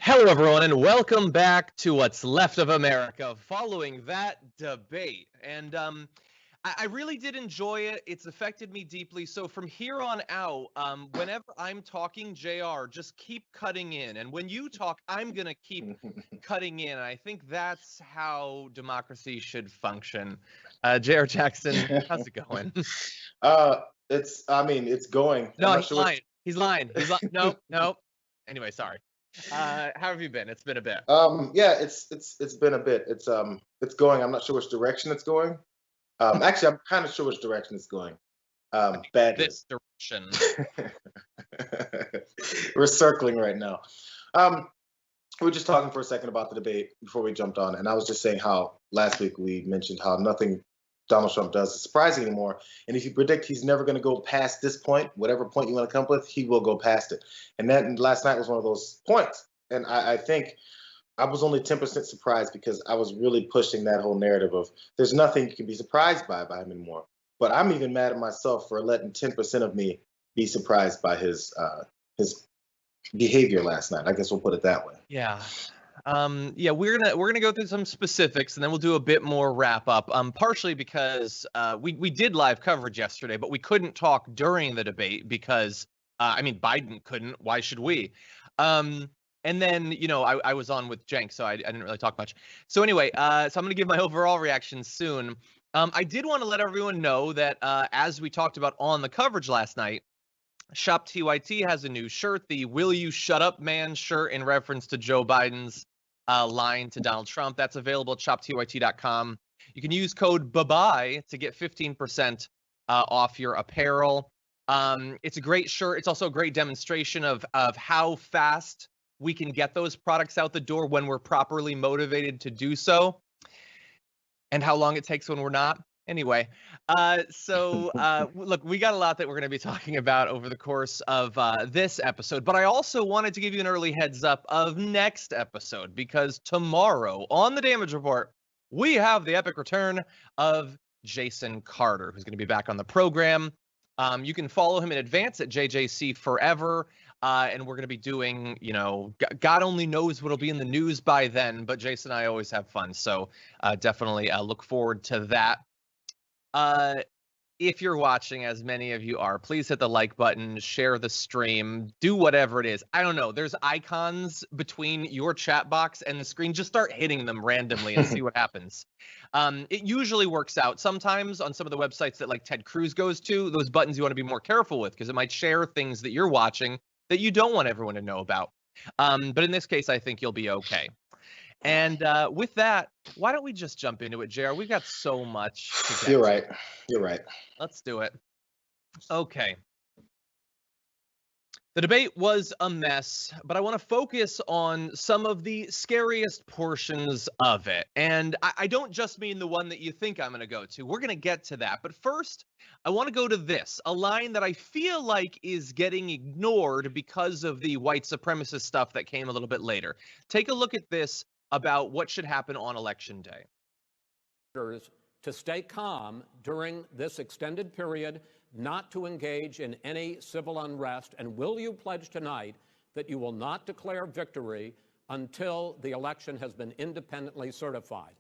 Hello, everyone, and welcome back to What's Left of America following that debate. And I really did enjoy it. It's affected me deeply. So from here on out, whenever I'm talking, Jayar, just keep cutting in. And when you talk, I'm going to keep cutting in. I think that's how democracy should function. Jayar Jackson, how's it going? It's going. No, he's lying. He's lying. No. Anyway, sorry. How have you been? It's been a bit. Yeah, it's been a bit. It's going. I'm not sure which direction it's going. Actually, I'm kind of sure which direction it's going. Badly. This direction. We're circling right now. We were just talking for a second about the debate before we jumped on, and I was just saying how last week we mentioned how nothing Donald Trump does is surprising anymore. And if you predict he's never going to go past this point, whatever point you want to come up with, he will go past it. And then last night was one of those points. And I think I was only 10% surprised because I was really pushing that whole narrative of there's nothing you can be surprised by him anymore. But I'm even mad at myself for letting 10% of me be surprised by his behavior last night. I guess we'll put it that way. Yeah. We're gonna go through some specifics and then we'll do a bit more wrap up. Partially because we did live coverage yesterday, but we couldn't talk during the debate because Biden couldn't. Why should we? And then I was on with Jenk, so I didn't really talk much. So anyway, so I'm gonna give my overall reaction soon. I did want to let everyone know that as we talked about on the coverage last night, Shop TYT has a new shirt, the Will You Shut Up Man shirt in reference to Joe Biden's line to Donald Trump. That's available at shoptyt.com. You can use code BABAI to get 15% off your apparel. It's a great shirt. It's also a great demonstration of how fast we can get those products out the door when we're properly motivated to do so, and how long it takes when we're not. Anyway, look, we got a lot that we're going to be talking about over the course of this episode, but I also wanted to give you an early heads up of next episode, because tomorrow on the Damage Report, we have the epic return of Jason Carter, who's going to be back on the program. You can follow him in advance at JJC Forever. And we're going to be doing, God only knows what'll be in the news by then, but Jason and I always have fun. So definitely look forward to that. If you're watching, as many of you are, please hit the like button, share the stream, do whatever it is. I don't know. There's icons between your chat box and the screen. Just start hitting them randomly and see what happens. It usually works out. Sometimes on some of the websites that like Ted Cruz goes to, those buttons you want to be more careful with because it might share things that you're watching that you don't want everyone to know about. But in this case, I think you'll be okay. And with that, why don't we just jump into it, Jayar? We've got so much to get to. You're right. Let's do it. Okay. The debate was a mess, but I want to focus on some of the scariest portions of it. And I don't just mean the one that you think I'm going to go to. We're going to get to that. But first, I want to go to this, a line that I feel like is getting ignored because of the white supremacist stuff that came a little bit later. Take a look at this about what should happen on Election Day. To stay calm during this extended period, not to engage in any civil unrest, and will you pledge tonight that you will not declare victory until the election has been independently certified?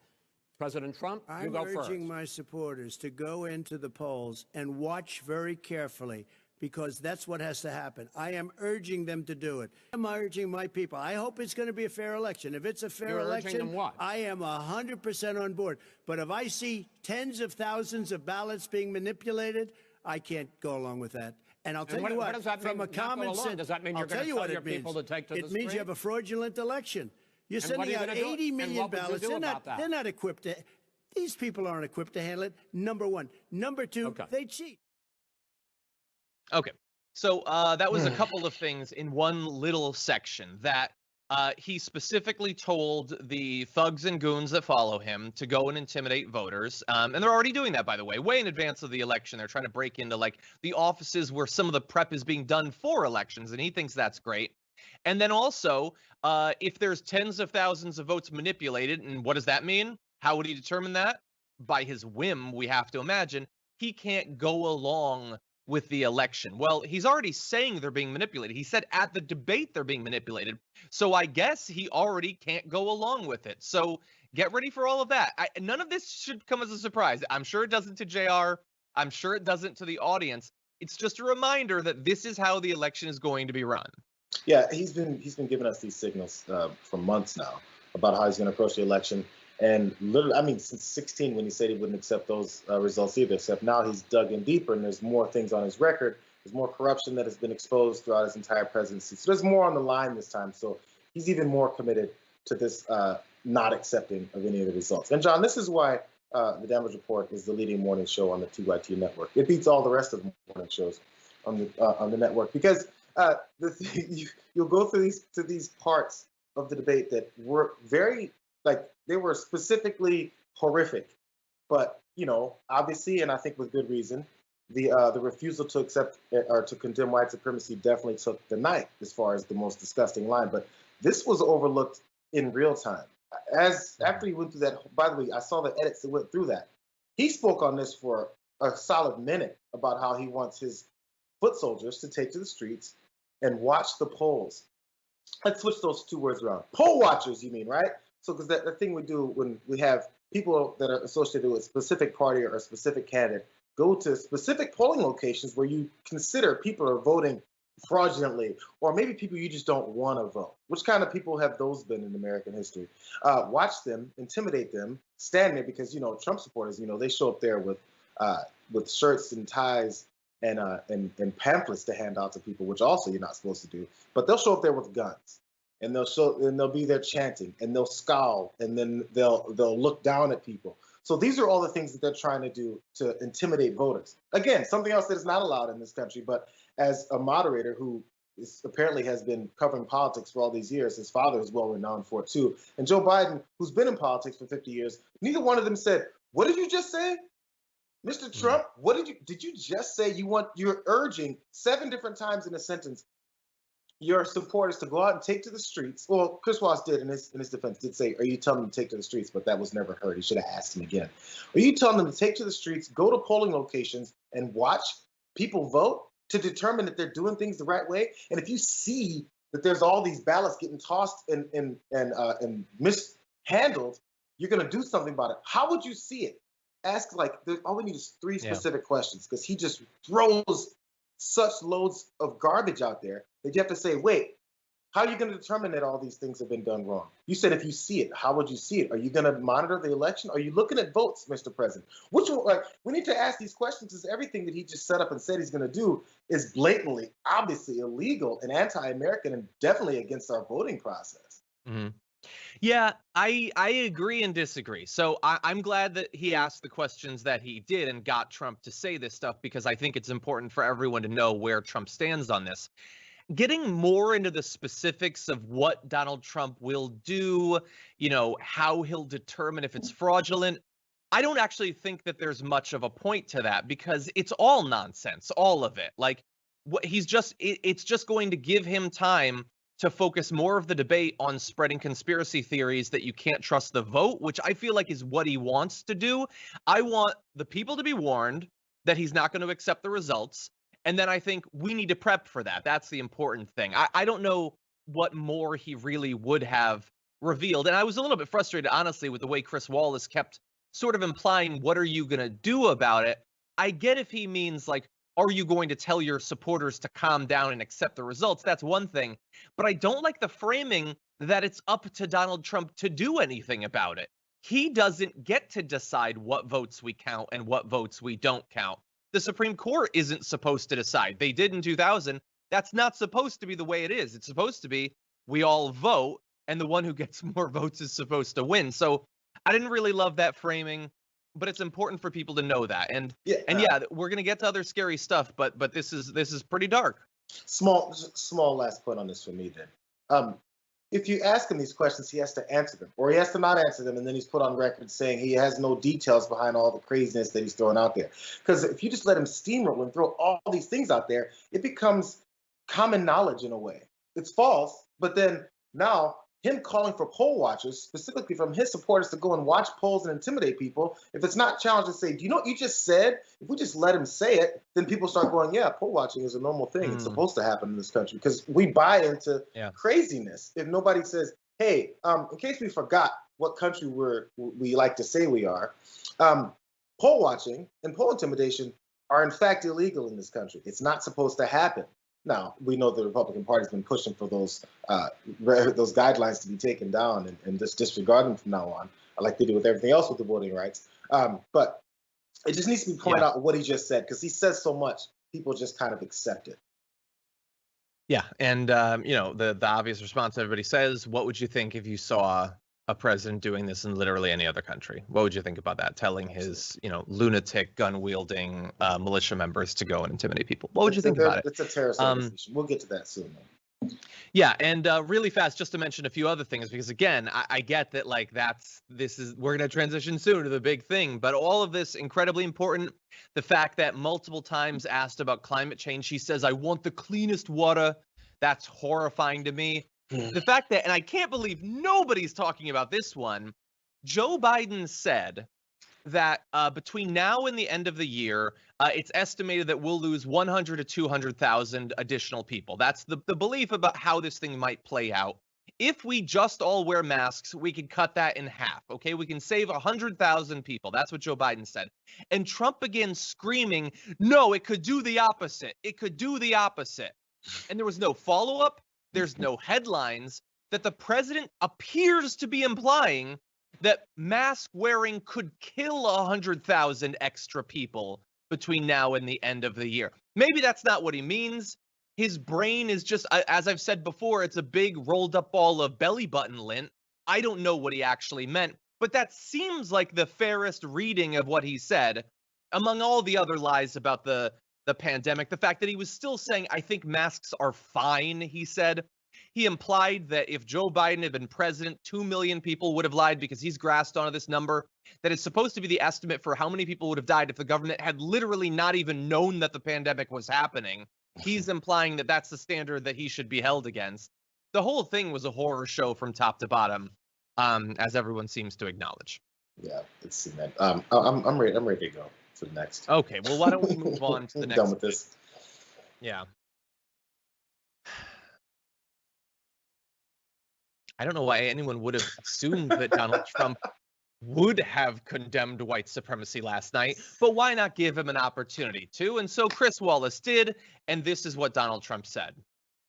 President Trump, you go first. I'm urging my supporters to go into the polls and watch very carefully, because that's what has to happen. I am urging them to do it. I'm urging my people. I hope it's going to be a fair election. If it's a fair election, I am 100% on board. But if I see tens of thousands of ballots being manipulated, I can't go along with that. And I'll tell you what, does that from mean, a common sense, does that mean you're going to tell your people to take to the street? It means you have a fraudulent election. You're sending out 80 million ballots. They're not equipped to. These people aren't equipped to handle it. Number one. Number two, they cheat. Okay, so that was a couple of things in one little section that he specifically told the thugs and goons that follow him to go and intimidate voters. And they're already doing that, by the way, way in advance of the election. They're trying to break into like the offices where some of the prep is being done for elections, and he thinks that's great. And then also, if there's tens of thousands of votes manipulated, and what does that mean? How would he determine that? By his whim, we have to imagine. He can't go along with the election. Well, he's already saying they're being manipulated. He said at the debate they're being manipulated. So I guess he already can't go along with it. So get ready for all of that. None of this should come as a surprise. I'm sure it doesn't to Jayar. I'm sure it doesn't to the audience. It's just a reminder that this is how the election is going to be run. Yeah, he's been giving us these signals for months now about how he's going to approach the election. And literally, I mean, since 2016, when he said he wouldn't accept those results either, except now he's dug in deeper and there's more things on his record. There's more corruption that has been exposed throughout his entire presidency. So there's more on the line this time. So he's even more committed to this not accepting of any of the results. And John, this is why the Damage Report is the leading morning show on the TYT network. It beats all the rest of the morning shows on the network, because you'll go through these parts of the debate that were very, like, they were specifically horrific, but obviously, and I think with good reason, the refusal to accept or to condemn white supremacy definitely took the night as far as the most disgusting line. But this was overlooked in real time. After he went through that, by the way, I saw the edits that went through that. He spoke on this for a solid minute about how he wants his foot soldiers to take to the streets and watch the polls. Let's switch those two words around. Poll watchers, you mean, right? So, because the thing we do when we have people that are associated with a specific party or a specific candidate go to specific polling locations where you consider people are voting fraudulently, or maybe people you just don't want to vote. Which kind of people have those been in American history? Watch them, intimidate them, stand there, because Trump supporters, they show up there with shirts and ties and pamphlets to hand out to people, which also you're not supposed to do. But they'll show up there with guns, and they'll be there chanting, and they'll scowl, and then they'll look down at people. So these are all the things that they're trying to do to intimidate voters. Again, something else that is not allowed in this country. But as a moderator who apparently has been covering politics for all these years, his father is well renowned for it too, and Joe Biden, who's been in politics for 50 years, neither one of them said, "What did you just say, Mr. Trump? What did you just say? You're urging 7 different times in a sentence your supporters to go out and take to the streets." Well, Chris Wallace did in his defense, did say, "Are you telling them to take to the streets?" But that was never heard. He should have asked him again. Are you telling them to take to the streets, go to polling locations, and watch people vote to determine that they're doing things the right way? And if you see that there's all these ballots getting tossed and mishandled, you're going to do something about it. How would you see it? Ask, all we need is 3 specific questions, because he just throws such loads of garbage out there that you have to say, wait, how are you going to determine that all these things have been done wrong? You said if you see it, how would you see it? Are you going to monitor the election? Are you looking at votes, Mr. President? We need to ask these questions, because everything that he just set up and said he's going to do is blatantly, obviously illegal and anti-American, and definitely against our voting process. Mm-hmm. Yeah, I agree and disagree. So I'm glad that he asked the questions that he did and got Trump to say this stuff, because I think it's important for everyone to know where Trump stands on this. Getting more into the specifics of what Donald Trump will do, how he'll determine if it's fraudulent, I don't actually think that there's much of a point to that, because it's all nonsense, all of it. Like, it's just going to give him time to focus more of the debate on spreading conspiracy theories that you can't trust the vote, which I feel like is what he wants to do. I want the people to be warned that he's not going to accept the results. And then I think we need to prep for that. That's the important thing. I don't know what more he really would have revealed. And I was a little bit frustrated, honestly, with the way Chris Wallace kept sort of implying, what are you going to do about it? I get if he means, like, are you going to tell your supporters to calm down and accept the results? That's one thing. But I don't like the framing that it's up to Donald Trump to do anything about it. He doesn't get to decide what votes we count and what votes we don't count. The Supreme Court isn't supposed to decide. They did in 2000. That's not supposed to be the way it is. It's supposed to be we all vote, and the one who gets more votes is supposed to win. So I didn't really love that framing. But it's important for people to know that, and we're gonna get to other scary stuff, but this is pretty dark. Small last point on this for me then. If you ask him these questions, he has to answer them, or he has to not answer them, and then he's put on record saying he has no details behind all the craziness that he's throwing out there. Because if you just let him steamroll and throw all these things out there, it becomes common knowledge in a way. It's false, but then now him calling for poll watchers, specifically from his supporters, to go and watch polls and intimidate people, if it's not challenged to say, do you know what you just said? If we just let him say it, then people start going, yeah, poll watching is a normal thing. It's supposed to happen in this country, because we buy into craziness. If nobody says, hey, in case we forgot what country we like to say we are, poll watching and poll intimidation are in fact illegal in this country. It's not supposed to happen. Now, we know the Republican Party's been pushing for those guidelines to be taken down and just disregard them from now on, like they do with everything else with the voting rights. But it just needs to be pointed out what he just said, because he says so much, people just kind of accept it. Yeah, and you know, the obvious response everybody says, what would you think if you saw a president doing this in literally any other country? What would you think about that? Telling his, you know, lunatic gun-wielding militia members to go and intimidate people. What would you think about it? It's a terrorist organization. We'll get to that soon, though. Yeah, and really fast, just to mention a few other things, because again, I get that, like, we're going to transition soon to the big thing, but all of this incredibly important. The fact that multiple times asked about climate change, she says, I want the cleanest water. That's horrifying to me. The fact that, and I can't believe nobody's talking about this one, Joe Biden said that between now and the end of the year, it's estimated that we'll lose 100 to 200,000 additional people. That's the belief about how this thing might play out. If we just all wear masks, we can cut that in half, okay? We can save 100,000 people. That's what Joe Biden said. And Trump began screaming, no, it could do the opposite. It could do the opposite. And there was no follow-up. There's no headlines, that the president appears to be implying that mask wearing could kill 100,000 extra people between now and the end of the year. Maybe that's not what he means. His brain is just, as I've said before, it's a big rolled up ball of belly button lint. I don't know what he actually meant, but that seems like the fairest reading of what he said, among all the other lies about the pandemic. The fact that he was still saying, I think masks are fine, he said. He implied that if Joe Biden had been president, 2 million people would have lied, because he's grasped onto this number that is supposed to be the estimate for how many people would have died if the government had literally not even known that the pandemic was happening. He's implying that that's the standard that he should be held against. The whole thing was a horror show from top to bottom, as everyone seems to acknowledge. Yeah, it's cement. I'm ready to go for the next. Okay, well, why don't we move on to the next? Done with this. Yeah. I don't know why anyone would have assumed that Donald Trump would have condemned white supremacy last night, but why not give him an opportunity to? And so Chris Wallace did, and this is what Donald Trump said.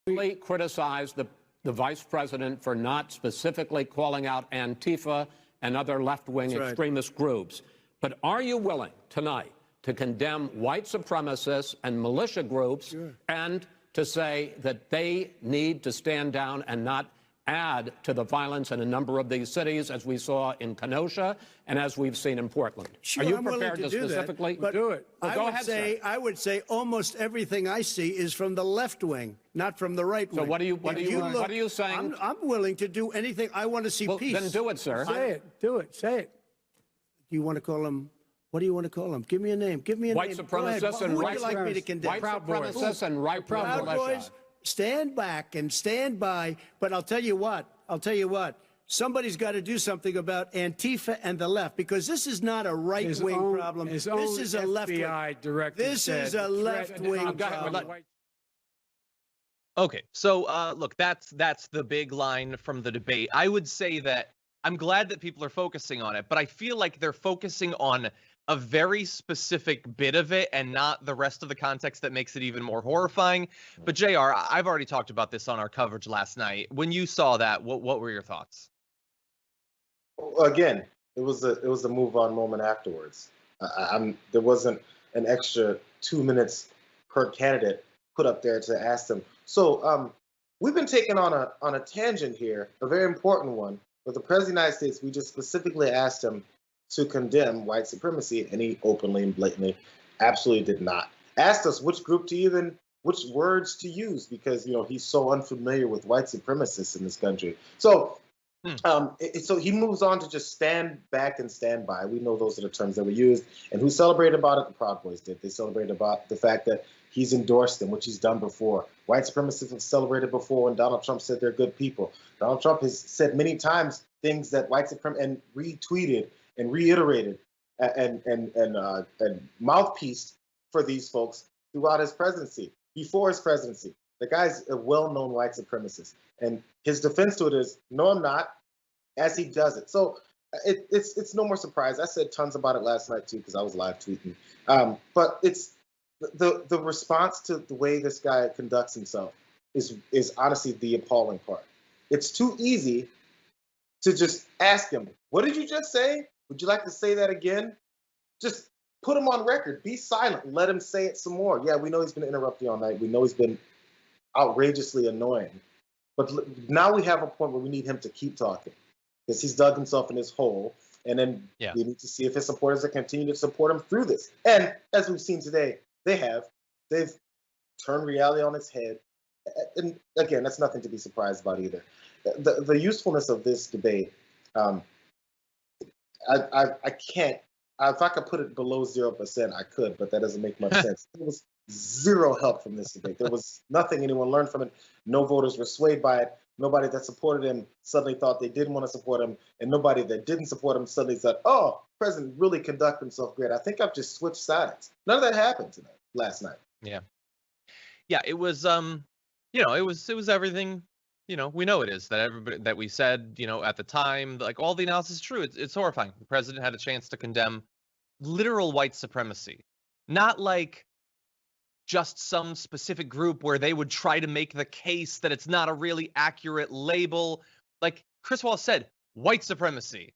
We criticized the vice president for not specifically calling out Antifa and other left-wing extremist groups. But are you willing tonight to condemn white supremacists and militia groups and to say that they need to stand down and not add to the violence in a number of these cities, as we saw in Kenosha and as we've seen in Portland? Sure, are you I'm prepared to specifically do it? Well, go ahead, sir. I would say almost everything I see is from the left wing, not from the right wing. So what are you saying? I'm willing to do anything. I want to see peace. Then do it, sir. Say it. Do it. Say it. Do you want to call them? What do you want to call them? Give me a name. Give me a white name. Supremacists and right supremacists. Like me to condemn? White supremacists and right Proud Boys. Stand back and stand by. But I'll tell you what. Somebody's got to do something about Antifa and the left, because this is not a right-wing problem. This is a left-wing. This is a left-wing problem. Okay, so look, that's the big line from the debate. I would say that I'm glad that people are focusing on it, but I feel like they're focusing on a very specific bit of it and not the rest of the context that makes it even more horrifying. But Jayar, I've already talked about this on our coverage last night. When you saw that, what were your thoughts? Again, it was a move on moment afterwards. There wasn't an extra 2 minutes per candidate put up there to ask them. So we've been taken on a tangent here, a very important one. With the President of the United States, we just specifically asked him to condemn white supremacy, and he openly and blatantly absolutely did not. Asked us which words to use, because he's so unfamiliar with white supremacists in this country. So so he moves on to just stand back and stand by. We know those are the terms that were used. And who celebrated about it? The Proud Boys did. They celebrated about the fact that He's endorsed them, which he's done before. White supremacists have celebrated before when Donald Trump said they're good people. Donald Trump has said many times things that white supremacists and retweeted and reiterated and mouthpieced for these folks throughout his presidency, before his presidency. The guy's a well-known white supremacist, and his defense to it is, no, I'm not, as he does it. So it's no more surprise. I said tons about it last night too because I was live tweeting. But it's the response to the way this guy conducts himself is honestly the appalling part. It's too easy to just ask him, "What did you just say? Would you like to say that again?" Just put him on record. Be silent. Let him say it some more. Yeah, we know he's been interrupting all night. We know he's been outrageously annoying. But now we have a point where we need him to keep talking because he's dug himself in his hole. And then we need to see if his supporters will continue to support him through this. And as we've seen today, they've turned reality on its head. And again, that's nothing to be surprised about either. The usefulness of this debate, I can't. If I could put it below 0%, I could, but that doesn't make much sense. There was zero help from this debate. There was nothing anyone learned from it. No voters were swayed by it. Nobody that supported him suddenly thought they didn't want to support him, and nobody that didn't support him suddenly said, "Oh, the president really conducted himself great. I think I've just switched sides." None of that happened tonight, last night. Yeah, it was it was everything. We know it is that everybody that we said, at the time, like all the analysis is true. It's horrifying. The president had a chance to condemn literal white supremacy, not like just some specific group where they would try to make the case that it's not a really accurate label. Like Chris Wallace said, white supremacy,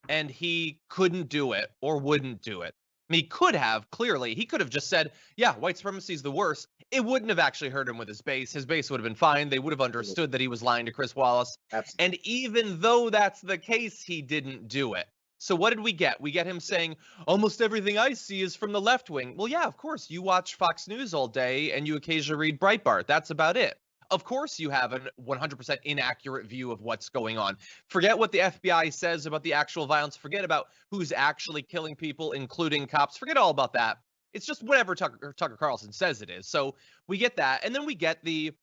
and he couldn't do it or wouldn't do it. I mean, he could have, clearly. He could have just said, yeah, white supremacy is the worst. It wouldn't have actually hurt him with his base. His base would have been fine. They would have understood that he was lying to Chris Wallace. Absolutely. And even though that's the case, he didn't do it. So what did we get? We get him saying, almost everything I see is from the left wing. Well, yeah, of course. You watch Fox News all day and you occasionally read Breitbart. That's about it. Of course you have a 100% inaccurate view of what's going on. Forget what the FBI says about the actual violence. Forget about who's actually killing people, including cops. Forget all about that. It's just whatever Tucker Carlson says it is. So we get that. And then we get the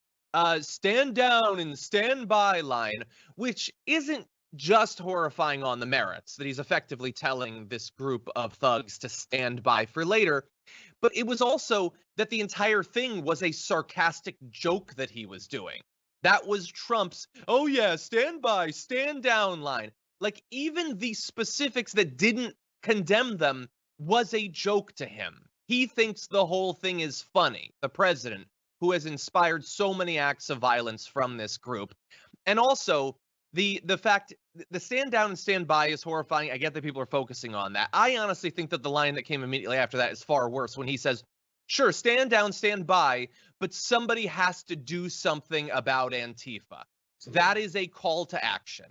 stand down and stand by line, which isn't just horrifying on the merits, that he's effectively telling this group of thugs to stand by for later, but it was also that the entire thing was a sarcastic joke that he was doing. That was Trump's, oh yeah, stand by, stand down line. Like even the specifics that didn't condemn them was a joke to him. He thinks the whole thing is funny, the president, who has inspired so many acts of violence from this group. And also, the fact, the stand down and stand by is horrifying. I get that people are focusing on that. I honestly think that the line that came immediately after that is far worse when he says, sure, stand down, stand by, but somebody has to do something about Antifa. That is a call to action,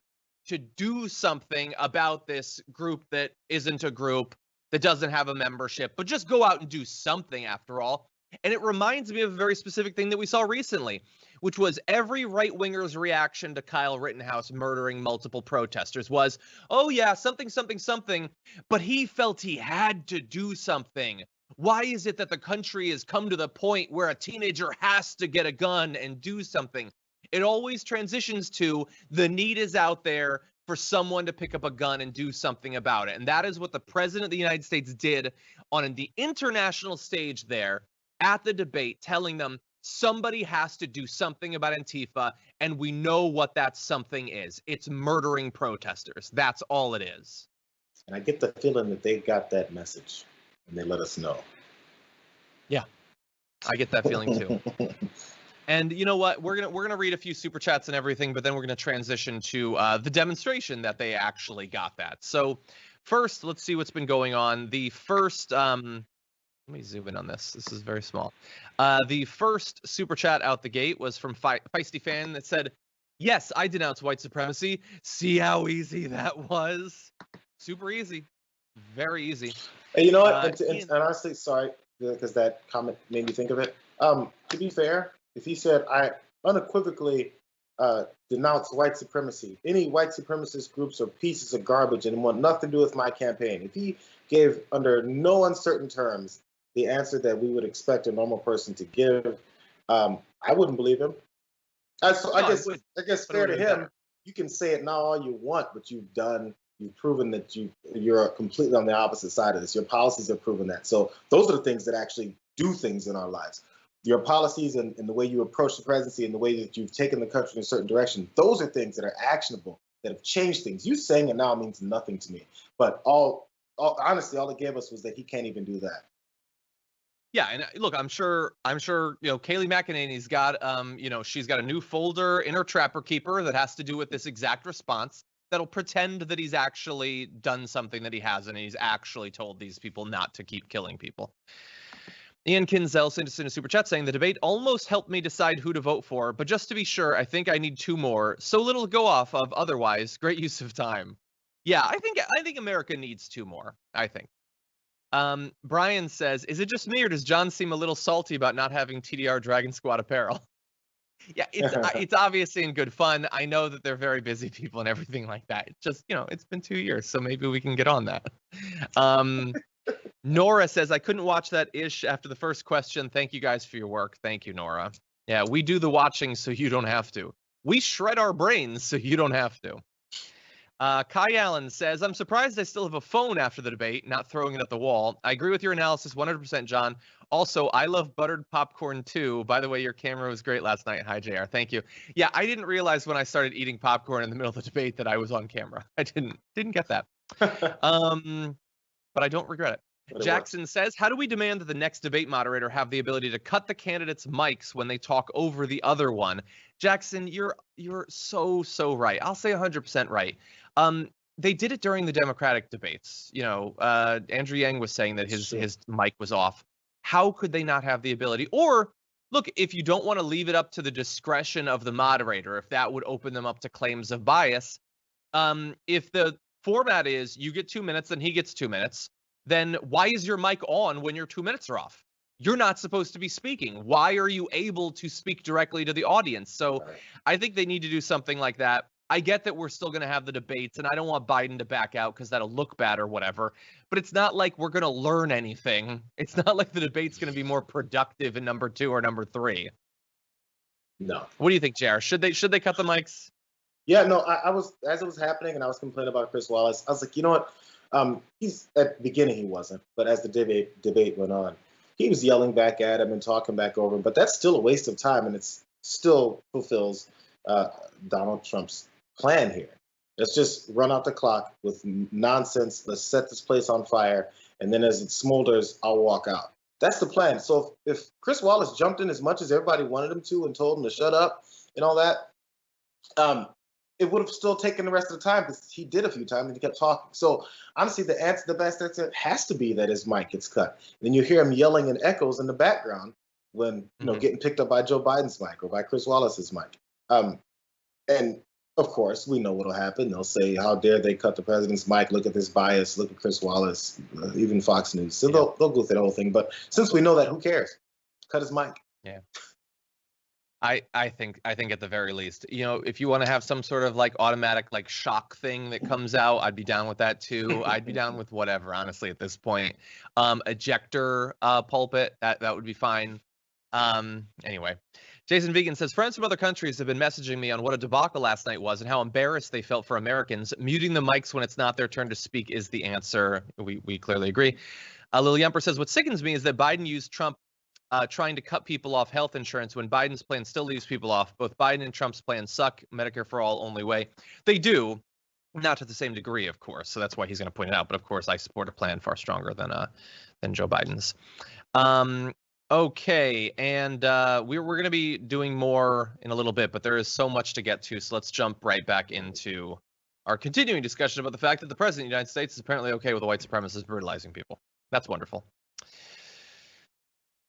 to do something about this group that isn't a group, that doesn't have a membership, but just go out and do something after all. And it reminds me of a very specific thing that we saw recently, which was every right-winger's reaction to Kyle Rittenhouse murdering multiple protesters was, oh yeah, something, something, something, but he felt he had to do something. Why is it that the country has come to the point where a teenager has to get a gun and do something? It always transitions to the need is out there for someone to pick up a gun and do something about it. And that is what the president of the United States did on the international stage there at the debate, telling them somebody has to do something about Antifa, and we know what that something is. It's murdering protesters. That's all it is. And I get the feeling that they got that message and they let us know. Yeah, I get that feeling too. And you know what? We're gonna read a few super chats and everything, but then we're gonna transition to the demonstration that they actually got that. So first, let's see what's been going on. The first, let me zoom in on this. This is very small. The first super chat out the gate was from Feisty Fan that said, "Yes, I denounce white supremacy. See how easy that was? Super easy, very easy." Hey, you know what? And honestly, sorry, because that comment made me think of it. To be fair, if he said, I unequivocally denounce white supremacy, any white supremacist groups are pieces of garbage and want nothing to do with my campaign. If he gave under no uncertain terms the answer that we would expect a normal person to give, I wouldn't believe him. I guess fair to him, you can say it now all you want, but you've proven that you're completely on the opposite side of this. Your policies have proven that. So those are the things that actually do things in our lives. Your policies and the way you approach the presidency and the way that you've taken the country in a certain direction, those are things that are actionable, that have changed things. You saying it now means nothing to me. But honestly, all it gave us was that he can't even do that. Yeah, and look, I'm sure, Kayleigh McEnany's got, she's got a new folder in her Trapper Keeper that has to do with this exact response that'll pretend that he's actually done something that he hasn't, and he's actually told these people not to keep killing people. Ian Kinzel sent us in a super chat saying the debate almost helped me decide who to vote for, but just to be sure, I think I need 2 more. So little to go off of otherwise. Great use of time. Yeah, I think America needs 2 more. I think. Brian says, is it just me or does John seem a little salty about not having TDR Dragon Squad apparel? Yeah, it's obviously in good fun. I know that they're very busy people and everything like that. It's just, it's been 2 years, so maybe we can get on that. Nora says, I couldn't watch that ish after the first question. Thank you guys for your work. Thank you, Nora. Yeah, we do the watching so you don't have to. We shred our brains so you don't have to. Kai Allen says, I'm surprised I still have a phone after the debate, not throwing it at the wall. I agree with your analysis 100%, John. Also, I love buttered popcorn too. By the way, your camera was great last night. Hi, Jayar. Thank you. Yeah, I didn't realize when I started eating popcorn in the middle of the debate that I was on camera. I didn't get that. But I don't regret it. Jackson says, how do we demand that the next debate moderator have the ability to cut the candidates' mics when they talk over the other one? Jackson, you're so right. I'll say 100% right. They did it during the Democratic debates. Andrew Yang was saying that his mic was off. How could they not have the ability? Or look, if you don't want to leave it up to the discretion of the moderator, if that would open them up to claims of bias, if the format is you get 2 minutes and he gets 2 minutes, then why is your mic on when your 2 minutes are off? You're not supposed to be speaking. Why are you able to speak directly to the audience? So I think they need to do something like that. I get that we're still going to have the debates, and I don't want Biden to back out because that'll look bad or whatever. But it's not like we're going to learn anything. It's not like the debate's going to be more productive in number 2 or number 3. No. What do you think, Jayar? Should they cut the mics? Yeah, no. I was, as it was happening, and I was complaining about Chris Wallace. I was like, you know what? He's at the beginning he wasn't, but as the debate went on, he was yelling back at him and talking back over him. But that's still a waste of time, and it still fulfills Donald Trump's plan here. Let's just run out the clock with nonsense. Let's set this place on fire, and then as it smolders, I'll walk out. That's the plan. So if Chris Wallace jumped in as much as everybody wanted him to and told him to shut up and all that, it would have still taken the rest of the time because he did a few times and he kept talking. So honestly, the best answer has to be that his mic gets cut. And then you hear him yelling and echoes in the background when getting picked up by Joe Biden's mic or by Chris Wallace's mic. And of course, we know what'll happen. They'll say, "How dare they cut the president's mic? Look at this bias. Look at Chris Wallace." Even Fox News. So they'll go through the whole thing. But since we know that, who cares? Cut his mic. Yeah. I think at the very least, if you want to have some sort of like automatic like shock thing that comes out, I'd be down with that too. I'd be down with whatever, honestly, at this point. Ejector pulpit, that would be fine. Anyway, Jason Vegan says, friends from other countries have been messaging me on what a debacle last night was and how embarrassed they felt for Americans. Muting the mics when it's not their turn to speak is the answer. We clearly agree. Lil Yumper says, what sickens me is that Biden used Trump trying to cut people off health insurance when Biden's plan still leaves people off. Both Biden and Trump's plans suck. Medicare for all, only way. They do, not to the same degree, of course. So that's why he's going to point it out. But of course, I support a plan far stronger than Joe Biden's. Okay, and we're going to be doing more in a little bit, but there is so much to get to. So let's jump right back into our continuing discussion about the fact that the president of the United States is apparently okay with the white supremacists brutalizing people. That's wonderful.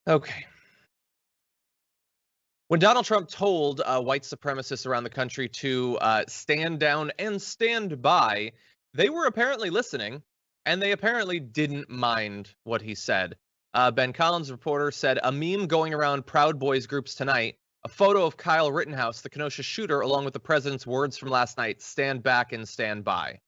Okay. When Donald Trump told white supremacists around the country to stand down and stand by, they were apparently listening, and they apparently didn't mind what he said. Ben Collins, reporter, said, a meme going around Proud Boys groups tonight, a photo of Kyle Rittenhouse, the Kenosha shooter, along with the president's words from last night, stand back and stand by.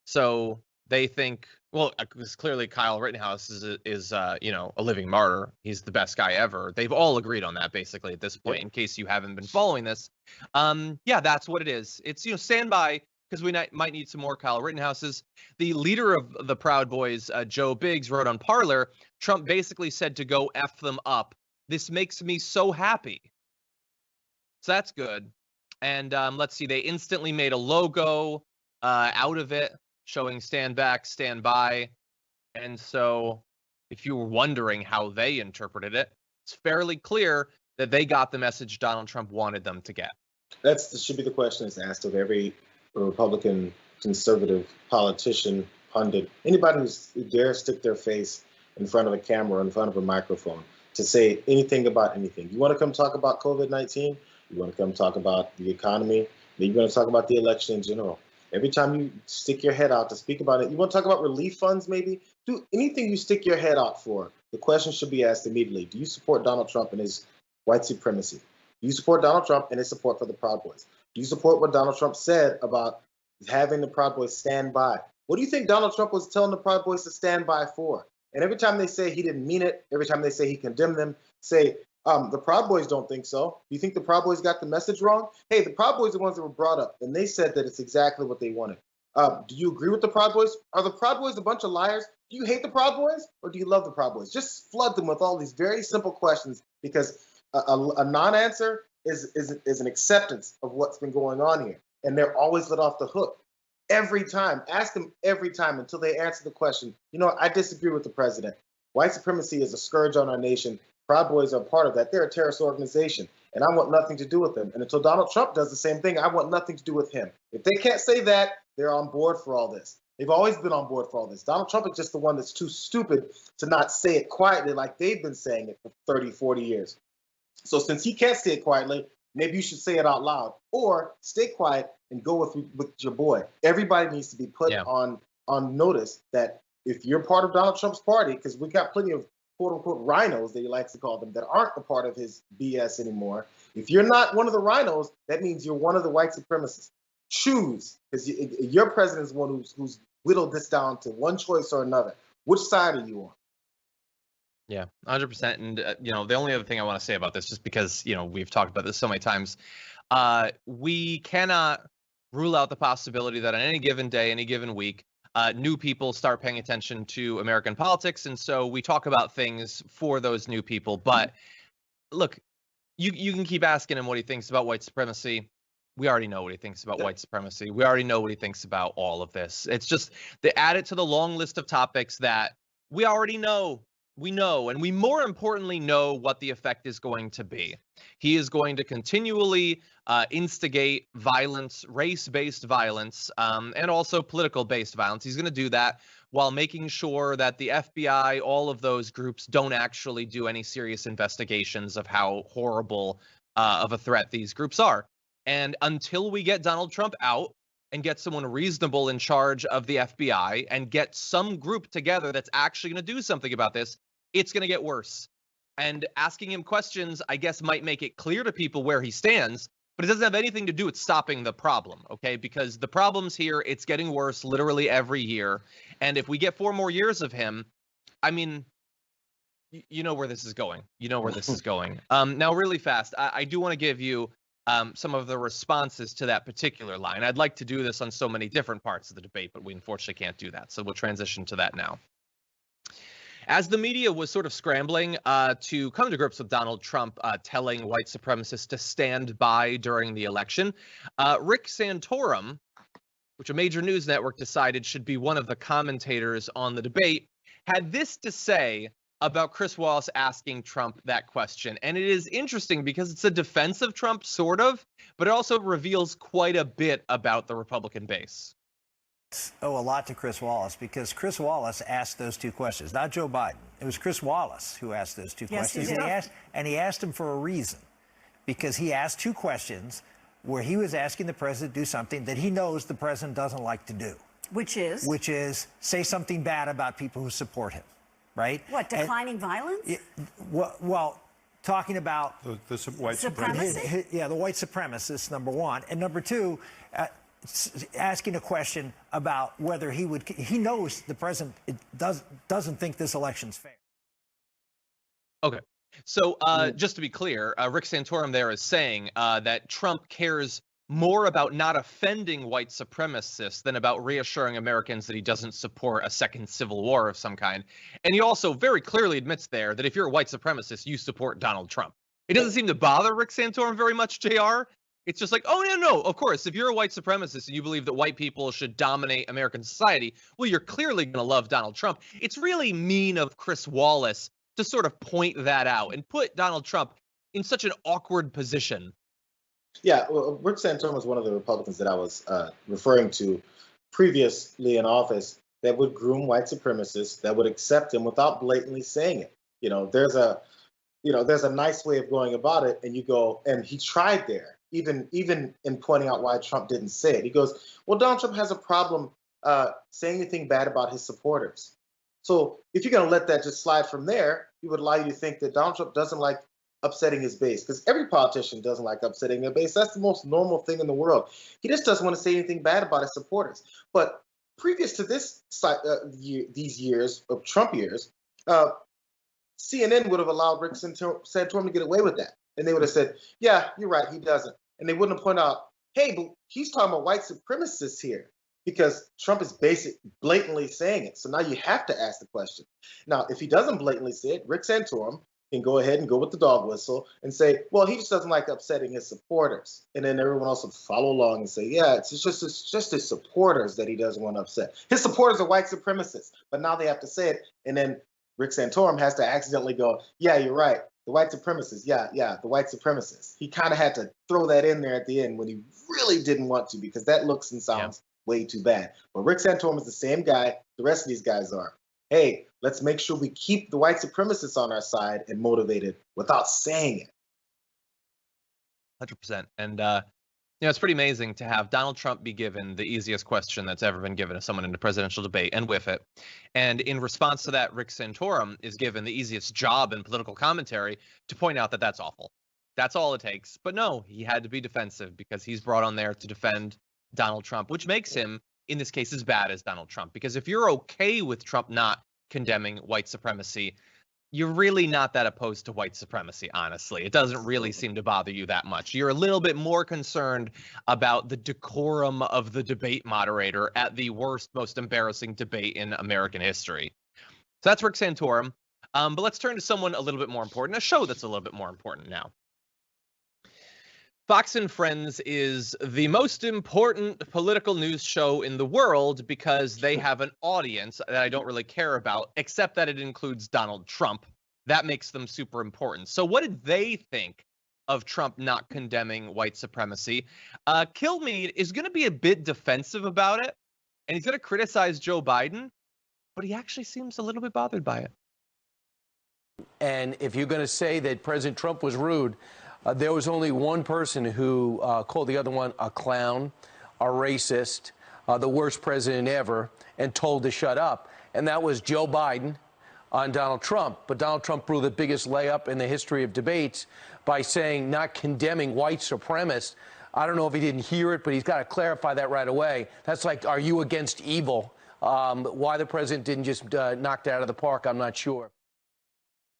So they think Well, because clearly Kyle Rittenhouse is you know, a living martyr. He's the best guy ever. They've all agreed on that basically at this point. Yep. In case you haven't been following this, yeah, that's what it is. It's, you know, stand by because we might need some more Kyle Rittenhouses. The leader of the Proud Boys, Joe Biggs, wrote on Parler, Trump basically said to go F them up. This makes me so happy. So that's good. And let's see, they instantly made a logo out of it, showing stand back, stand by. And so if you were wondering how they interpreted it, it's fairly clear that they got the message Donald Trump wanted them to get. That should be the question that's asked of every Republican, conservative politician, pundit, anybody who dares stick their face in front of a camera, in front of a microphone, to say anything about anything. You want to come talk about COVID-19? You want to come talk about the economy? You're going to talk about the election in general. Every time you stick your head out to speak about it, you want to talk about relief funds maybe? Do anything you stick your head out for, the question should be asked immediately. Do you support Donald Trump and his white supremacy? Do you support Donald Trump and his support for the Proud Boys? Do you support what Donald Trump said about having the Proud Boys stand by? What do you think Donald Trump was telling the Proud Boys to stand by for? And every time they say he didn't mean it, every time they say he condemned them, say, the Proud Boys don't think so. Do you think the Proud Boys got the message wrong? Hey, the Proud Boys are the ones that were brought up, and they said that it's exactly what they wanted. Do you agree with the Proud Boys? Are the Proud Boys a bunch of liars? Do you hate the Proud Boys, or do you love the Proud Boys? Just flood them with all these very simple questions, because a non-answer is an acceptance of what's been going on here, and they're always let off the hook. Every time, ask them every time until they answer the question. You know, I disagree with the president. White supremacy is a scourge on our nation. Proud Boys are part of that. They're a terrorist organization, and I want nothing to do with them. And until Donald Trump does the same thing, I want nothing to do with him. If they can't say that, they're on board for all this. They've always been on board for all this. Donald Trump is just the one that's too stupid to not say it quietly like they've been saying it for 30, 40 years. So since he can't say it quietly, maybe you should say it out loud, or stay quiet and go with your boy. Everybody needs to be put on notice that if you're part of Donald Trump's party, because we got plenty of quote unquote rhinos that he likes to call them that aren't a part of his BS anymore. If you're not one of the rhinos, that means you're one of the white supremacists. Choose, because your president is the one who's whittled this down to one choice or another. Which side are you on? Yeah, 100%. And, you know, the only other thing I want to say about this, just because, you know, we've talked about this so many times, we cannot rule out the possibility that on any given day, any given week, new people start paying attention to American politics. And so we talk about things for those new people. But look, you can keep asking him what he thinks about white supremacy. We already know what he thinks about white supremacy. We already know what he thinks about all of this. It's just they add it to the long list of topics that we already know. We know, and we more importantly know what the effect is going to be. He is going to continually instigate violence, race-based violence, and also political-based violence. He's going to do that while making sure that the FBI, all of those groups, don't actually do any serious investigations of how horrible of a threat these groups are. And until we get Donald Trump out and get someone reasonable in charge of the FBI and get some group together that's actually going to do something about this, it's going to get worse. And asking him questions, I guess, might make it clear to people where he stands, but it doesn't have anything to do with stopping the problem, okay? Because the problem's here, it's getting worse literally every year. And if we get 4 more years of him, I mean, you know where this is going. You know where this is going. Now, really fast, I do want to give you some of the responses to that particular line. I'd like to do this on so many different parts of the debate, but we unfortunately can't do that. So we'll transition to that now. As the media was sort of scrambling to come to grips with Donald Trump telling white supremacists to stand by during the election, Rick Santorum, which a major news network decided should be one of the commentators on the debate, had this to say about Chris Wallace asking Trump that question. And it is interesting because it's a defense of Trump, sort of, but it also reveals quite a bit about the Republican base. Owe a lot to Chris Wallace, because Chris Wallace asked those 2 questions, not Joe Biden. It was Chris Wallace who asked those 2 questions. And he asked them for a reason, because he asked 2 questions where he was asking the president to do something that he knows the president doesn't like to do. Which is say something bad about people who support him, right? What, declining violence? Well, talking about the white supremacists. Yeah, the white supremacists, number one. And number two, asking a question about whether he knows the president doesn't think this election's fair. Okay. So just to be clear, Rick Santorum there is saying that Trump cares more about not offending white supremacists than about reassuring Americans that he doesn't support a second civil war of some kind. And he also very clearly admits there that if you're a white supremacist, you support Donald Trump. It doesn't seem to bother Rick Santorum very much, Jayar. It's just like, oh, no, of course, if you're a white supremacist and you believe that white people should dominate American society, well, you're clearly going to love Donald Trump. It's really mean of Chris Wallace to sort of point that out and put Donald Trump in such an awkward position. Yeah, well, Rick Santorum was one of the Republicans that I was referring to previously in office that would groom white supremacists, that would accept him without blatantly saying it. There's a nice way of going about it, and you go, and he tried there, even in pointing out why Trump didn't say it. He goes, well, Donald Trump has a problem saying anything bad about his supporters. So if you're going to let that just slide from there, it would allow you to think that Donald Trump doesn't like upsetting his base, because every politician doesn't like upsetting their base. That's the most normal thing in the world. He just doesn't want to say anything bad about his supporters. But previous to these years of Trump years, CNN would have allowed Rick Santorum to get away with that. And they would have said, yeah, you're right, he doesn't. And they wouldn't have pointed out, hey, but he's talking about white supremacists here, because Trump is blatantly saying it. So now you have to ask the question. Now, if he doesn't blatantly say it, Rick Santorum can go ahead and go with the dog whistle and say, well, he just doesn't like upsetting his supporters. And then everyone else would follow along and say, yeah, it's just his supporters that he doesn't want to upset. His supporters are white supremacists, but now they have to say it. And then Rick Santorum has to accidentally go, yeah, you're right. The white supremacists. Yeah, the white supremacists. He kind of had to throw that in there at the end when he really didn't want to, because that looks and sounds way too bad. But Rick Santorum is the same guy the rest of these guys are. Hey, let's make sure we keep the white supremacists on our side and motivated without saying it. 100%. And, it's pretty amazing to have Donald Trump be given the easiest question that's ever been given to someone in a presidential debate and whiff it. And in response to that, Rick Santorum is given the easiest job in political commentary to point out that that's awful. That's all it takes. But no, he had to be defensive because he's brought on there to defend Donald Trump, which makes him, in this case, as bad as Donald Trump. Because if you're okay with Trump not condemning white supremacy, you're really not that opposed to white supremacy, honestly. It doesn't really seem to bother you that much. You're a little bit more concerned about the decorum of the debate moderator at the worst, most embarrassing debate in American history. So that's Rick Santorum. But let's turn to someone a little bit more important, a show that's a little bit more important now. Fox and Friends is the most important political news show in the world because they have an audience that I don't really care about, except that it includes Donald Trump. That makes them super important. So what did they think of Trump not condemning white supremacy? Kilmeade is going to be a bit defensive about it, and he's going to criticize Joe Biden, but he actually seems a little bit bothered by it. And if you're going to say that President Trump was rude, there was only one person who called the other one a clown, a racist, the worst president ever, and told to shut up. And that was Joe Biden on Donald Trump. But Donald Trump blew the biggest layup in the history of debates by saying not condemning white supremacists. I don't know if he didn't hear it, but he's got to clarify that right away. That's like, are you against evil? Why the president didn't just knock that out of the park, I'm not sure.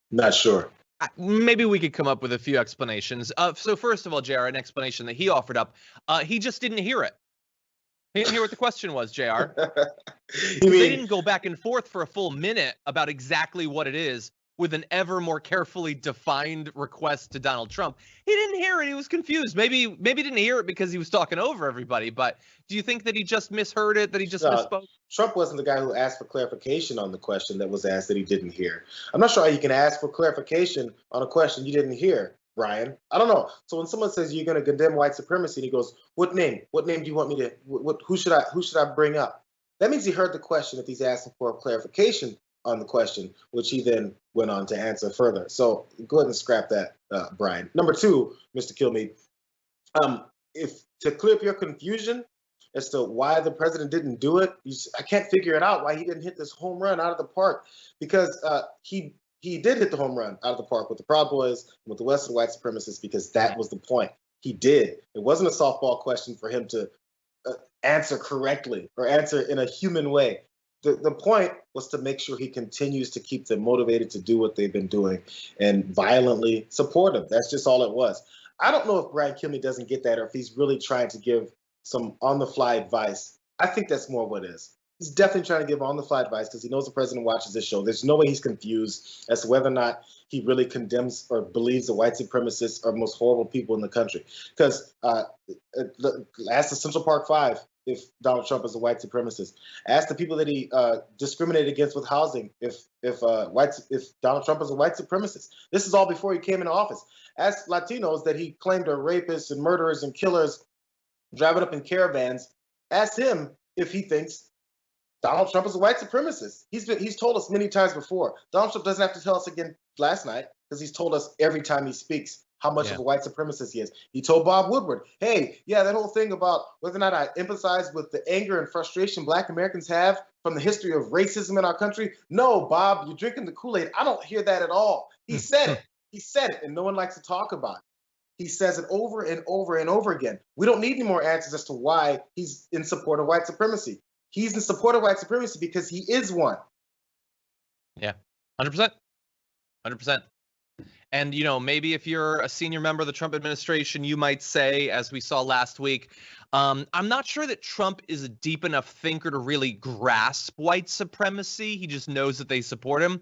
Not sure. Maybe we could come up with a few explanations. So first of all, Jayar, an explanation that he offered up, he just didn't hear it. He didn't hear what the question was, Jayar. They didn't go back and forth for a full minute about exactly what it is with an ever more carefully defined request to Donald Trump. He didn't hear it. He was confused. Maybe didn't hear it because he was talking over everybody. But do you think that he just misheard it, that he just misspoke? Trump wasn't the guy who asked for clarification on the question that was asked that he didn't hear. I'm not sure how you can ask for clarification on a question you didn't hear, Brian. I don't know. So when someone says you're going to condemn white supremacy, and he goes, "What name? What name do you want me to? Who should I bring up?" That means he heard the question if he's asking for a clarification on the question, which he then went on to answer further. So go ahead and scrap that, Brian. Number two, Mr. Kilmeade, if to clear up your confusion as to why the president didn't do it, I can't figure it out why he didn't hit this home run out of the park, because he did hit the home run out of the park with the Proud Boys and with the Western white supremacists, because that was the point. He did. It wasn't a softball question for him to answer correctly or answer in a human way. The point was to make sure he continues to keep them motivated to do what they've been doing and violently support him. That's just all it was. I don't know if Brian Kilmeade doesn't get that or if he's really trying to give some on-the-fly advice. I think that's more what it is. He's definitely trying to give on-the-fly advice because he knows the president watches this show. There's no way he's confused as to whether or not he really condemns or believes the white supremacists are the most horrible people in the country. Because ask the Central Park Five if Donald Trump is a white supremacist. Ask the people that he discriminated against with housing if Donald Trump is a white supremacist. This is all before he came into office. Ask Latinos that he claimed are rapists and murderers and killers driving up in caravans. Ask him if he thinks Donald Trump is a white supremacist. He's told us many times before. Donald Trump doesn't have to tell us again last night because he's told us every time he speaks how much of a white supremacist he is. He told Bob Woodward, hey, yeah, that whole thing about whether or not I empathize with the anger and frustration Black Americans have from the history of racism in our country. No, Bob, you're drinking the Kool-Aid. I don't hear that at all. He said it. He said it, and no one likes to talk about it. He says it over and over and over again. We don't need any more answers as to why he's in support of white supremacy. He's in support of white supremacy because he is one. Yeah, 100%. 100%. And, you know, maybe if you're a senior member of the Trump administration, you might say, as we saw last week, I'm not sure that Trump is a deep enough thinker to really grasp white supremacy. He just knows that they support him.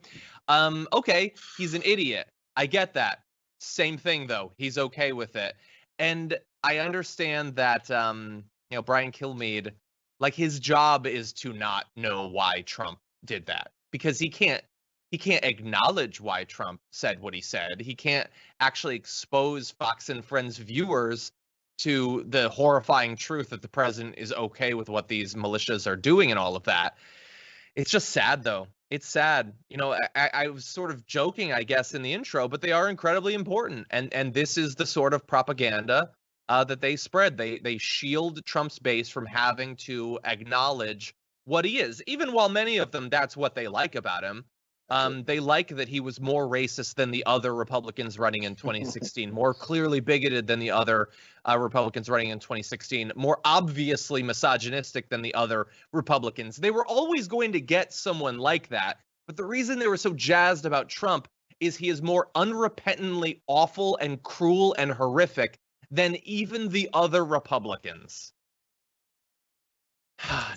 Okay, he's an idiot. I get that. Same thing, though. He's okay with it. And I understand that, you know, Brian Kilmeade, like, his job is to not know why Trump did that because he can't acknowledge why Trump said what he said. He can't actually expose Fox and Friends viewers to the horrifying truth that the president is okay with what these militias are doing and all of that. It's just sad, though. It's sad. You know, I was sort of joking, I guess, in the intro, but they are incredibly important. And this is the sort of propaganda that they spread. They shield Trump's base from having to acknowledge what he is, even while many of them, that's what they like about him. They like that he was more racist than the other Republicans running in 2016, more clearly bigoted than the other Republicans running in 2016, more obviously misogynistic than the other Republicans. They were always going to get someone like that. But the reason they were so jazzed about Trump is he is more unrepentantly awful and cruel and horrific than even the other Republicans.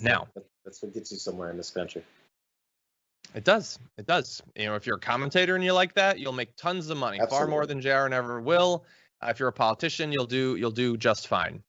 Now, that's what gets you somewhere in this country. It does. It does. You know, if you're a commentator and you like that, you'll make tons of money, Absolutely. Far more than Jayar ever will. If you're a politician, you'll do just fine.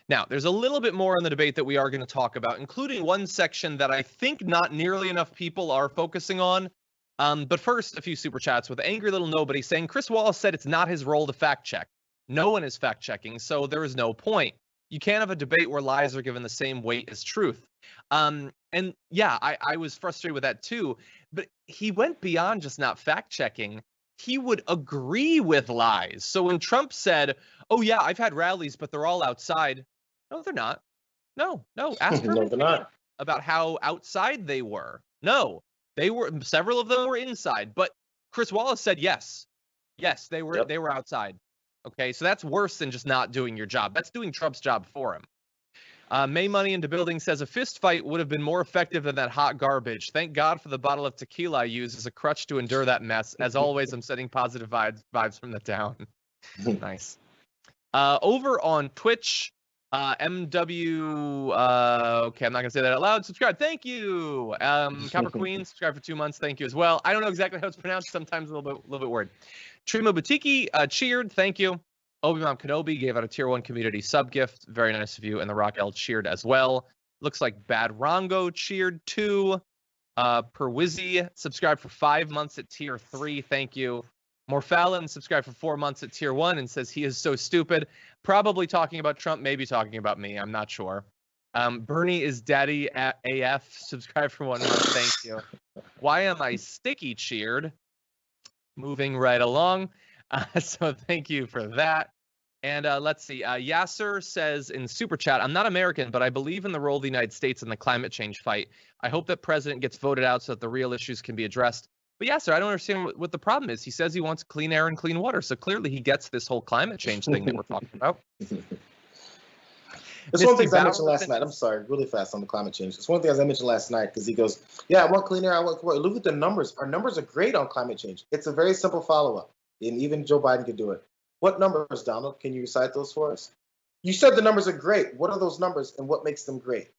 Now, there's a little bit more in the debate that we are going to talk about, including one section that I think not nearly enough people are focusing on. But first, a few super chats with Angry Little Nobody saying Chris Wallace said it's not his role to fact check. No one is fact checking, so there is no point. You can't have a debate where lies are given the same weight as truth. And yeah, I was frustrated with that too, but he went beyond just not fact checking. He would agree with lies. So when Trump said, oh yeah, I've had rallies, but they're all outside. No, they're not. No. Ask her about how outside they were. No, several of them were inside, but Chris Wallace said, yes, they were outside. Okay, so that's worse than just not doing your job. That's doing Trump's job for him. May Money into Building says a fist fight would have been more effective than that hot garbage. Thank God for the bottle of tequila I use as a crutch to endure that mess. As always, I'm sending positive vibes from the town. Nice. Over on Twitch, MW, okay, I'm not going to say that out loud. Subscribe. Thank you. Copper Queen, subscribe for 2 months. Thank you as well. I don't know exactly how it's pronounced. Sometimes a little bit weird. Trimo Butiki, cheered. Thank you. Obi-Wan Kenobi gave out a tier 1 community sub gift. Very nice of you. And the Rock L cheered as well. Looks like Bad Rongo cheered too. Perwizzy subscribed for 5 months at tier 3. Thank you. Morfallon subscribed for 4 months at tier 1 and says he is so stupid. Probably talking about Trump, maybe talking about me. I'm not sure. Bernie is daddy at AF. Subscribed for 1 month. Thank you. Why am I sticky cheered? Moving right along. So thank you for that. And let's see. Yasser says in Super Chat, I'm not American, but I believe in the role of the United States in the climate change fight. I hope that president gets voted out so that the real issues can be addressed. But Yasser, I don't understand what the problem is. He says he wants clean air and clean water. So clearly he gets this whole climate change thing that we're talking about. It's one of the things I mentioned last night. I'm sorry, really fast on the climate change. It's one of the things I mentioned last night because he goes, yeah, I want clean air. I want, look at the numbers. Our numbers are great on climate change. It's a very simple follow-up, and even Joe Biden could do it. What numbers, Donald? Can you recite those for us? You said the numbers are great. What are those numbers, and what makes them great?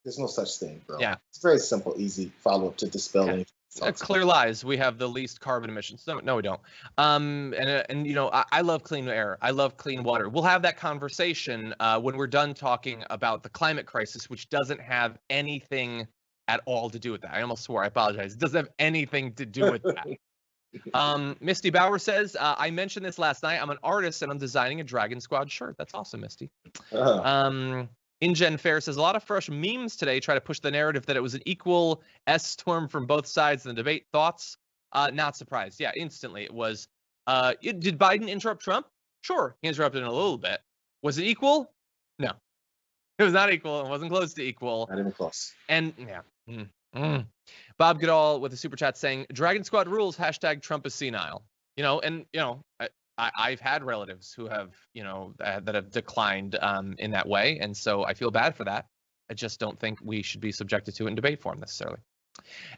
There's no such thing, bro. Yeah. It's very simple, easy follow-up to dispel anything. Clear lies. We have the least carbon emissions. No, we don't. And you know, I love clean air. I love clean water. We'll have that conversation when we're done talking about the climate crisis, which doesn't have anything at all to do with that. I almost swore. I apologize. It doesn't have anything to do with that. Misty Bauer says, I mentioned this last night. I'm an artist and I'm designing a Dragon Squad shirt. That's awesome, Misty. InGen Fair says a lot of fresh memes today try to push the narrative that it was an equal storm from both sides in the debate. Thoughts? Not surprised. Yeah, instantly it was. Did Biden interrupt Trump? Sure, he interrupted in a little bit. Was it equal? No, it was not equal. It wasn't close to equal. Not even close. And yeah. Bob Goodall with a super chat saying Dragon Squad rules # Trump is senile. You know, and you know. I've had relatives who have, you know, that have declined in that way. And so I feel bad for that. I just don't think we should be subjected to it in debate form necessarily.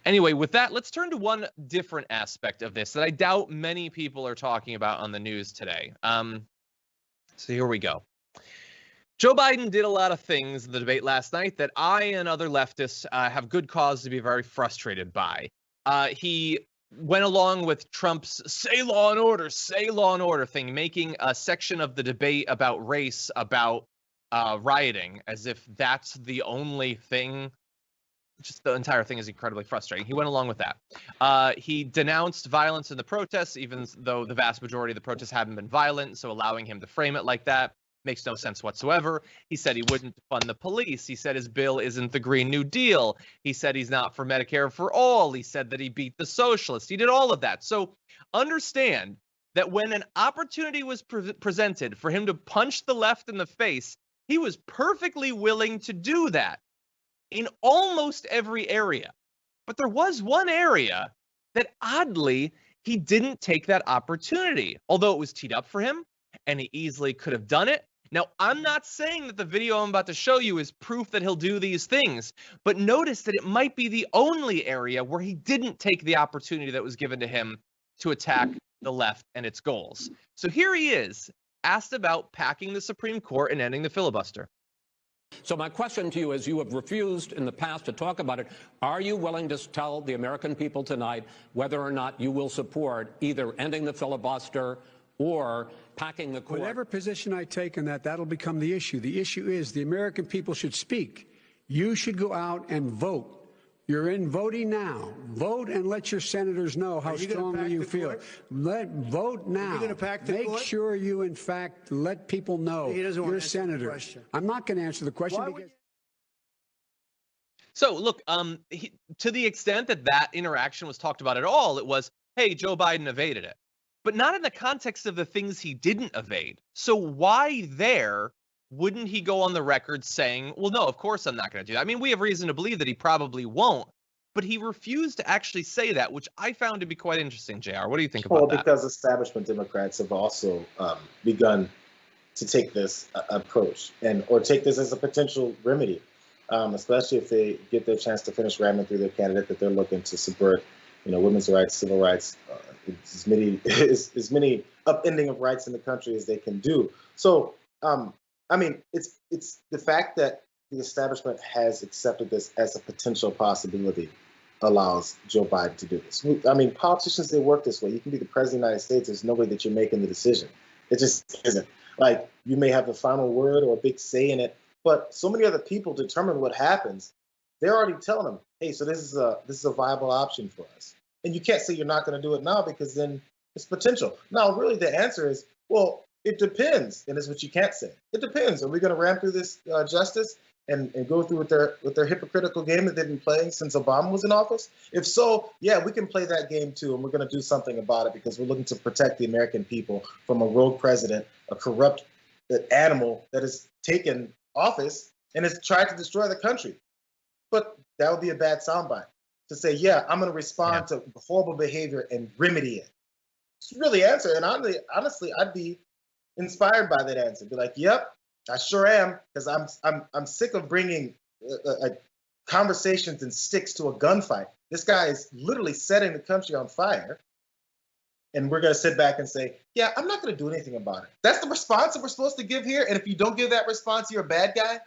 Anyway, with that, let's turn to one different aspect of this that I doubt many people are talking about on the news today. So here we go. Joe Biden did a lot of things in the debate last night that I and other leftists have good cause to be very frustrated by. He went along with Trump's say law and order thing, making a section of the debate about race, about rioting, as if that's the only thing. Just the entire thing is incredibly frustrating. He went along with that. He denounced violence in the protests, even though the vast majority of the protests haven't been violent. So allowing him to frame it like that makes no sense whatsoever. He said he wouldn't fund the police. He said his bill isn't the Green New Deal. He said he's not for Medicare for all. He said that he beat the socialists. He did all of that. So understand that when an opportunity was presented for him to punch the left in the face, he was perfectly willing to do that in almost every area. But there was one area that oddly he didn't take that opportunity, although it was teed up for him and he easily could have done it. Now, I'm not saying that the video I'm about to show you is proof that he'll do these things, but notice that it might be the only area where he didn't take the opportunity that was given to him to attack the left and its goals. So here he is, asked about packing the Supreme Court and ending the filibuster. So my question to you is, you have refused in the past to talk about it. Are you willing to tell the American people tonight whether or not you will support either ending the filibuster or packing the court? Whatever position I take on that, that'll become the issue. The issue is the American people should speak. You should go out and vote. You're in voting now. Vote and let your senators know how strongly you feel. Vote now. Make sure you, in fact, let people know you're a senator. I'm not going to answer the question. So look, to the extent that that interaction was talked about at all, it was, hey, Joe Biden evaded it. But not in the context of the things he didn't evade. So why there wouldn't he go on the record saying, well, no, of course I'm not going to do that. I mean, we have reason to believe that he probably won't. But he refused to actually say that, which I found to be quite interesting, Jayar. What do you think about that? Well, because establishment Democrats have also begun to take this approach or take this as a potential remedy, especially if they get their chance to finish ramming through their candidate that they're looking to subvert, women's rights, civil rights, as many upending of rights in the country as they can do. So, I mean, it's the fact that the establishment has accepted this as a potential possibility allows Joe Biden to do this. I mean, politicians, they work this way. You can be the president of the United States. There's no way that you're making the decision. It just isn't. Like, you may have the final word or a big say in it, but so many other people determine what happens. They're already telling them, hey, so this is a viable option for us. And you can't say you're not going to do it now because then it's potential. Now, really, the answer is, well, it depends. And it's what you can't say. It depends. Are we going to ram through this justice and go through with their hypocritical game that they've been playing since Obama was in office? If so, yeah, we can play that game too. And we're going to do something about it because we're looking to protect the American people from a rogue president, a corrupt animal that has taken office and has tried to destroy the country. But that would be a bad soundbite to say, yeah, I'm going to respond to horrible behavior and remedy it. It's really answer. And honestly, I'd be inspired by that answer. Be like, yep, I sure am, because I'm sick of bringing conversations and sticks to a gunfight. This guy is literally setting the country on fire. And we're going to sit back and say, yeah, I'm not going to do anything about it. That's the response that we're supposed to give here. And if you don't give that response, you're a bad guy.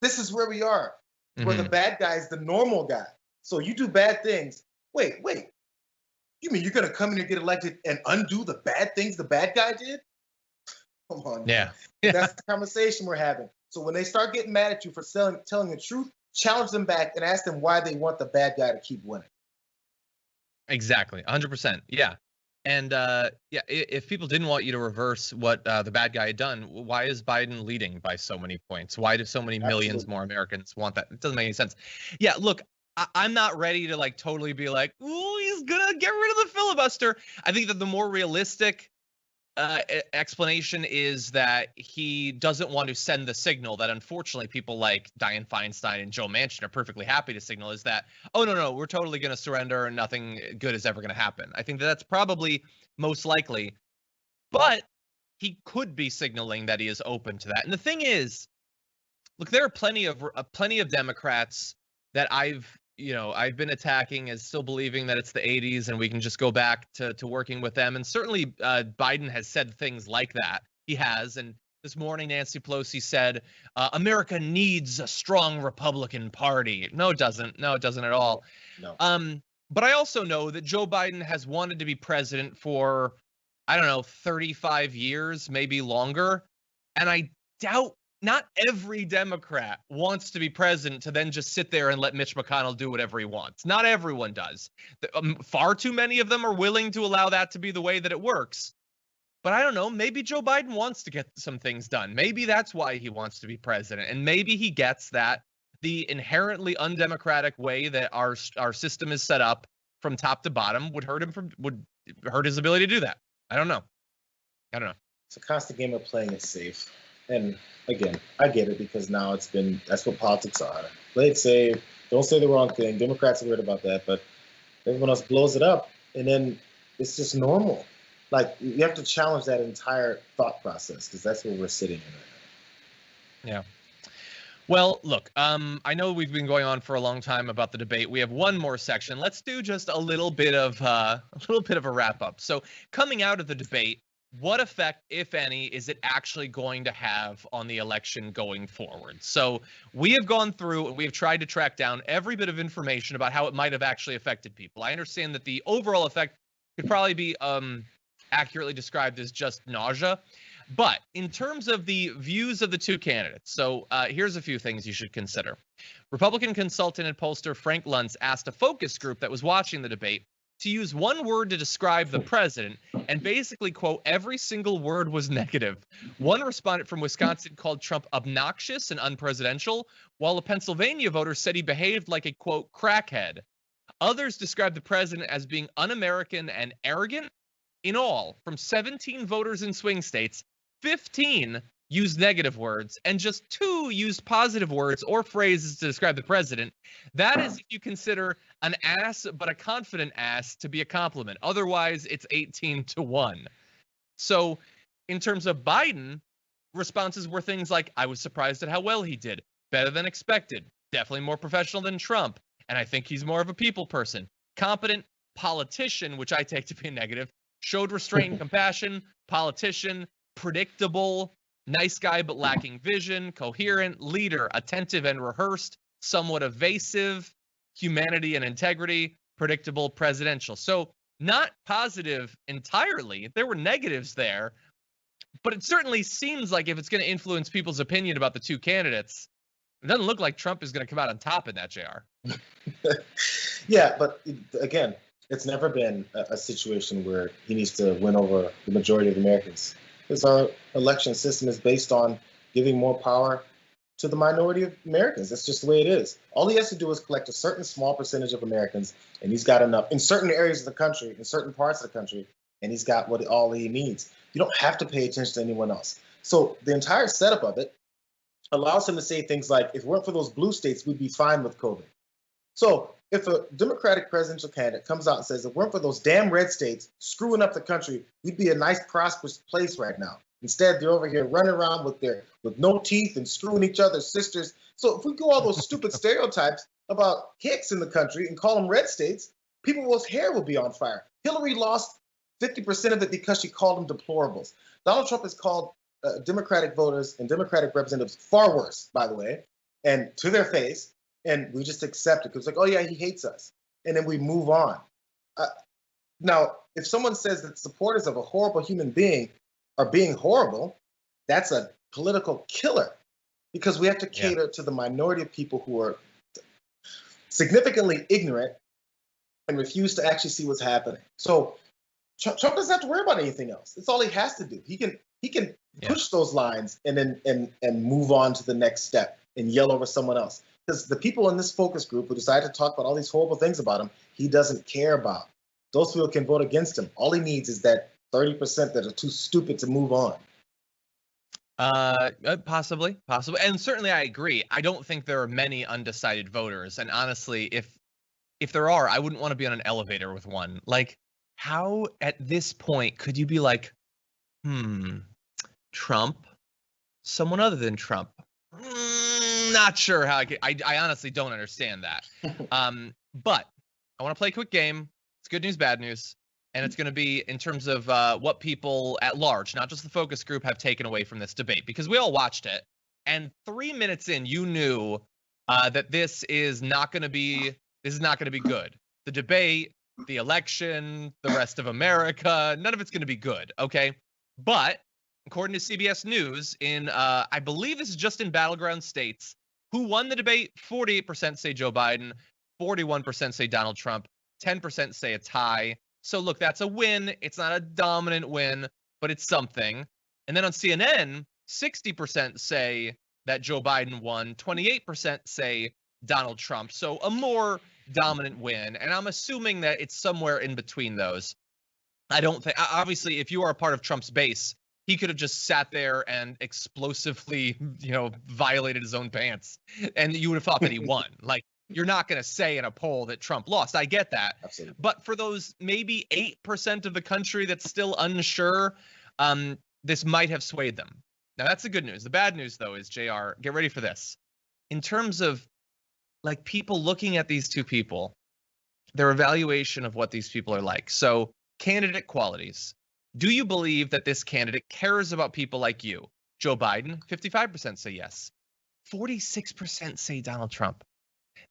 This is where we are, where the bad guy is the normal guy. So you do bad things. Wait. You mean you're going to come in here, get elected, and undo the bad things the bad guy did? Come on. Yeah. That's the conversation we're having. So when they start getting mad at you for telling the truth, challenge them back and ask them why they want the bad guy to keep winning. Exactly. 100%. Yeah. And if people didn't want you to reverse what the bad guy had done, why is Biden leading by so many points? Why do so many millions more Americans want that? It doesn't make any sense. Yeah, look, I'm not ready to like totally be like, ooh, he's gonna get rid of the filibuster. I think that the more realistic explanation is that he doesn't want to send the signal that unfortunately people like Dianne Feinstein and Joe Manchin are perfectly happy to signal, is that, oh, no, we're totally going to surrender and nothing good is ever going to happen. I think that's probably most likely, but he could be signaling that he is open to that. And the thing is, look, there are plenty of Democrats that I've been attacking as still believing that it's the 80s and we can just go back to working with them. And certainly Biden has said things like that. He has. And this morning, Nancy Pelosi said, America needs a strong Republican Party. No, it doesn't. No, it doesn't at all. No. But I also know that Joe Biden has wanted to be president for, 35 years, maybe longer. And I doubt not every Democrat wants to be president to then just sit there and let Mitch McConnell do whatever he wants. Not everyone does. Far too many of them are willing to allow that to be the way that it works. But I don't know, maybe Joe Biden wants to get some things done. Maybe that's why he wants to be president. And maybe he gets that the inherently undemocratic way that our system is set up from top to bottom would hurt his ability to do that. I don't know. It's a constant game of playing it safe. And again, I get it, because now that's what politics are. Play it safe, don't say the wrong thing. Democrats are worried about that, but everyone else blows it up, and then it's just normal. Like, you have to challenge that entire thought process, because that's where we're sitting in right now. Yeah. Well, look, I know we've been going on for a long time about the debate. We have one more section. Let's do just a little bit of a wrap up. So, coming out of the debate, what effect, if any, is it actually going to have on the election going forward? So we have gone through and we have tried to track down every bit of information about how it might have actually affected people. I understand that the overall effect could probably be accurately described as just nausea. But in terms of the views of the two candidates, so here's a few things you should consider. Republican consultant and pollster Frank Luntz asked a focus group that was watching the debate to use one word to describe the president, and basically, quote, every single word was negative. One respondent from Wisconsin called Trump obnoxious and unpresidential, while a Pennsylvania voter said he behaved like a, quote, crackhead. Others described the president as being un-American and arrogant. In all, from 17 voters in swing states, 15 used negative words, and just 2 used positive words or phrases to describe the president. That is if you consider an ass, but a confident ass, to be a compliment. Otherwise, it's 18-1. So in terms of Biden, responses were things like, I was surprised at how well he did, better than expected, definitely more professional than Trump, and I think he's more of a people person, competent, politician, which I take to be a negative, showed restraint and compassion, politician, predictable, nice guy but lacking vision, coherent, leader, attentive and rehearsed, somewhat evasive, humanity and integrity, predictable, presidential. So not positive entirely. There were negatives there, but it certainly seems like if it's going to influence people's opinion about the two candidates, it doesn't look like Trump is going to come out on top in that, Jayar. Yeah, but again, it's never been a situation where he needs to win over the majority of Americans. Because our election system is based on giving more power to the minority of Americans. That's just the way it is. All he has to do is collect a certain small percentage of Americans, and he's got enough in certain areas of the country, in certain parts of the country, and he's got all he needs. You don't have to pay attention to anyone else. So the entire setup of it allows him to say things like, if it weren't for those blue states, we'd be fine with COVID. So if a Democratic presidential candidate comes out and says, if it weren't for those damn red states screwing up the country, we'd be a nice, prosperous place right now. Instead, they're over here running around with no teeth and screwing each other's sisters. So if we go all those stupid stereotypes about Hicks in the country and call them red states, people's hair will be on fire. Hillary lost 50% of it because she called them deplorables. Donald Trump has called Democratic voters and Democratic representatives far worse, by the way, and to their face, and we just accept it because it's like, oh yeah, he hates us, and then we move on. Now, if someone says that supporters of a horrible human being are being horrible, that's a political killer, because we have to cater to the minority of people who are significantly ignorant and refuse to actually see what's happening. So Trump doesn't have to worry about anything else. That's all he has to do. He can push those lines and then move on to the next step and yell over someone else. Because the people in this focus group who decided to talk about all these horrible things about him, he doesn't care about. Those people can vote against him. All he needs is that 30% that are too stupid to move on. Possibly. And certainly I agree. I don't think there are many undecided voters. And honestly, if there are, I wouldn't want to be on an elevator with one. Like, how at this point could you be like, Trump? Someone other than Trump? Not sure how I honestly don't understand that. But I want to play a quick game. It's good news, bad news. And it's going to be in terms of what people at large, not just the focus group, have taken away from this debate, because we all watched it. And 3 minutes in, you knew that this is not going to be good. The debate, the election, the rest of America, none of it's going to be good. Okay. But according to CBS News, in I believe this is just in battleground states, who won the debate? 48% say Joe Biden, 41% say Donald Trump, 10% say a tie. So look, that's a win. It's not a dominant win, but it's something. And then on CNN, 60% say that Joe Biden won, 28% say Donald Trump. So a more dominant win. And I'm assuming that it's somewhere in between those. I don't think, obviously, if you are a part of Trump's base, he could have just sat there and explosively, violated his own pants, and you would have thought that he won. Like, you're not going to say in a poll that Trump lost. I get that. Absolutely. But for those maybe 8% of the country that's still unsure, this might have swayed them. Now, that's the good news. The bad news, though, is, Jayar, get ready for this. In terms of, like, people looking at these two people, their evaluation of what these people are like. So, candidate qualities. Do you believe that this candidate cares about people like you? Joe Biden, 55% say yes. 46% say Donald Trump.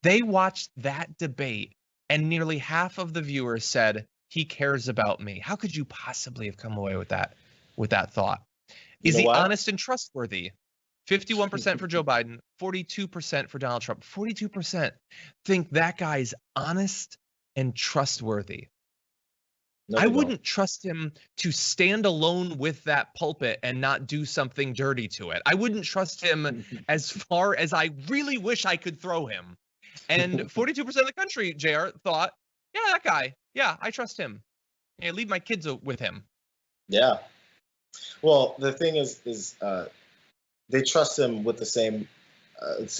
They watched that debate, and nearly half of the viewers said, he cares about me. How could you possibly have come away with that thought? Is he honest and trustworthy? 51% for Joe Biden, 42% for Donald Trump. 42% think that guy's honest and trustworthy. I wouldn't trust him to stand alone with that pulpit and not do something dirty to it. I wouldn't trust him as far as I really wish I could throw him. And 42% of the country, Jayar, thought, yeah, that guy. Yeah, I trust him. Yeah, leave my kids with him. Yeah. Well, the thing is they trust him with the same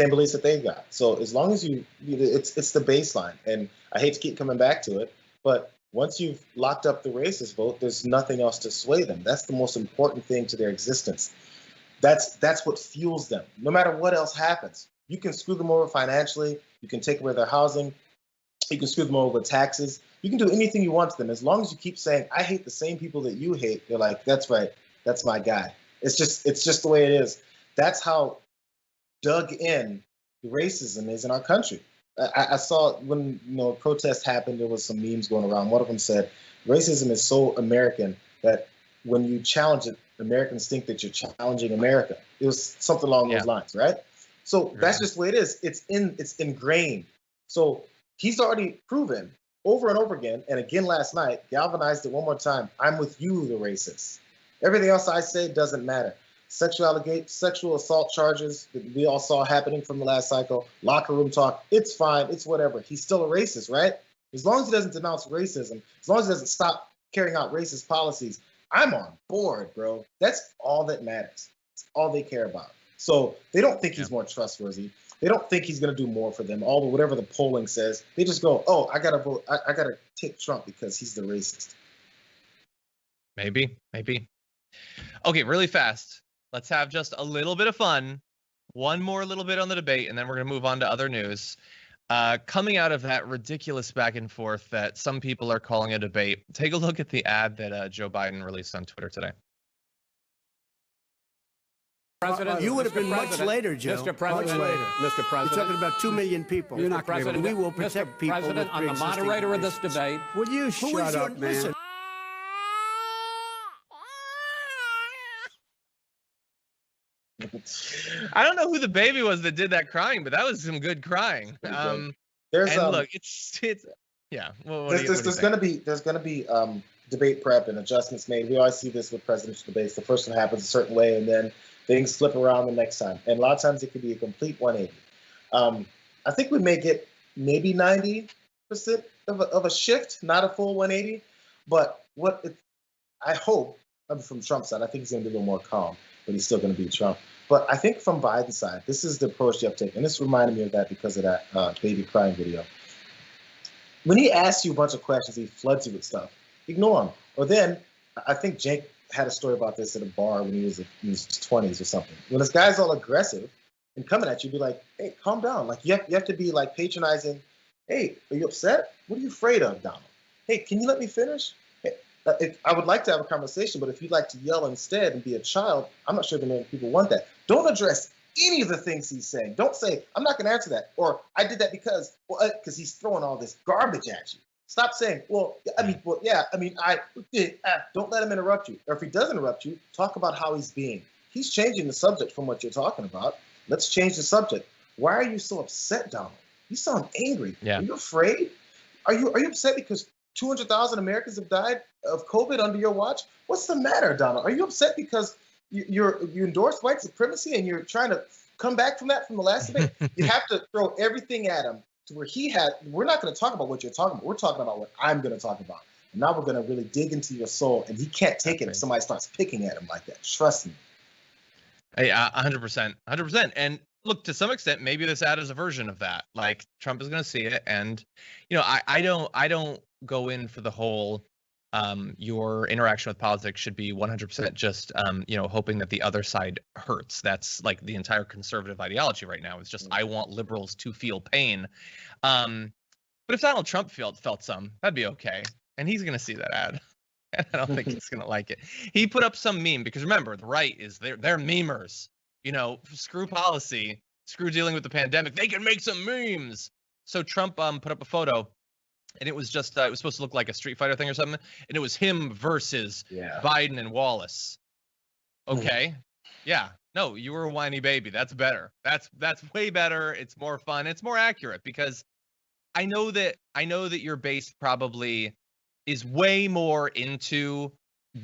beliefs that they've got. So as long as it's the baseline. And I hate to keep coming back to it, but once you've locked up the racist vote, there's nothing else to sway them. That's the most important thing to their existence. That's what fuels them. No matter what else happens, you can screw them over financially. You can take away their housing. You can screw them over with taxes. You can do anything you want to them. As long as you keep saying, I hate the same people that you hate, they're like, that's right. That's my guy. It's just the way it is. That's how dug in the racism is in our country. I saw when a protest happened, there was some memes going around. One of them said, racism is so American that when you challenge it, Americans think that you're challenging America. It was something along those lines, right? So that's just the way it is. It's ingrained. So he's already proven over and over again, and again last night, galvanized it one more time. I'm with you, the racists. Everything else I say doesn't matter. Sexual assault charges that we all saw happening from the last cycle, locker room talk, it's fine, it's whatever. He's still a racist, right? As long as he doesn't denounce racism, as long as he doesn't stop carrying out racist policies, I'm on board, bro. That's all that matters. It's all they care about. So they don't think he's more trustworthy. They don't think he's going to do more for them. Whatever the polling says, they just go, oh, I got to vote. I got to take Trump because he's the racist. Maybe. Okay, really fast. Let's have just a little bit of fun. One more little bit on the debate, and then we're going to move on to other news. Coming out of that ridiculous back and forth that some people are calling a debate, take a look at the ad that Joe Biden released on Twitter today. President, you would have been much later, Joe. Mr. President, much later. Mr. President. You're talking about 2 million people. You're not President, we will protect Mr. people. President, I'm the moderator of this debate. Will you shut up, man? Listen, I don't know who the baby was that did that crying, but that was some good crying. There's and look, it's yeah. There's gonna be debate prep and adjustments made. We always see this with presidential debates. The first one happens a certain way, and then things flip around the next time. And a lot of times it could be a complete 180. I think we may get maybe 90% of a shift, not a full 180. But I hope, from Trump's side, I think he's going to be a little more calm, but he's still going to be Trump. But I think from Biden's side, this is the approach you have to take. And this reminded me of that because of that baby crying video. When he asks you a bunch of questions, he floods you with stuff. Ignore him. Or then, I think Jake had a story about this at a bar when he was in his 20s or something. When this guy's all aggressive and coming at you, be like, hey, calm down. Like, you have to be like patronizing. Hey, are you upset? What are you afraid of, Donald? Hey, can you let me finish? Hey, I would like to have a conversation, but if you'd like to yell instead and be a child, I'm not sure that many people want that. Don't address any of the things he's saying. Don't say, I'm not going to answer that. Or I did that because he's throwing all this garbage at you. Stop saying, don't let him interrupt you. Or if he does interrupt you, talk about how he's being. He's changing the subject from what you're talking about. Let's change the subject. Why are you so upset, Donald? You sound angry. Yeah. Are you afraid? Are you upset because 200,000 Americans have died of COVID under your watch? What's the matter, Donald? Are you upset because you endorse white supremacy and you're trying to come back from that from the last debate? You have to throw everything at him to where we're not going to talk about what you're talking about. We're talking about what I'm going to talk about. And now we're going to really dig into your soul, and he can't take it if somebody starts picking at him like that. Trust me. Hey, 100%, 100%. And look, to some extent, maybe this ad is a version of that. Like, Trump is going to see it, and I don't go in for the whole your interaction with politics should be 100% just hoping that the other side hurts. That's like the entire conservative ideology right now. It's just I want liberals to feel pain. But if Donald Trump felt some, that'd be okay. And he's going to see that ad. And I don't think he's going to like it. He put up some meme because remember, the right is they're memers. Screw policy, screw dealing with the pandemic. They can make some memes. So Trump put up a photo. And it was just, it was supposed to look like a Street Fighter thing or something. And it was him versus Biden and Wallace. Okay. Yeah. No, you were a whiny baby. That's better. That's way better. It's more fun. It's more accurate because I know that your base probably is way more into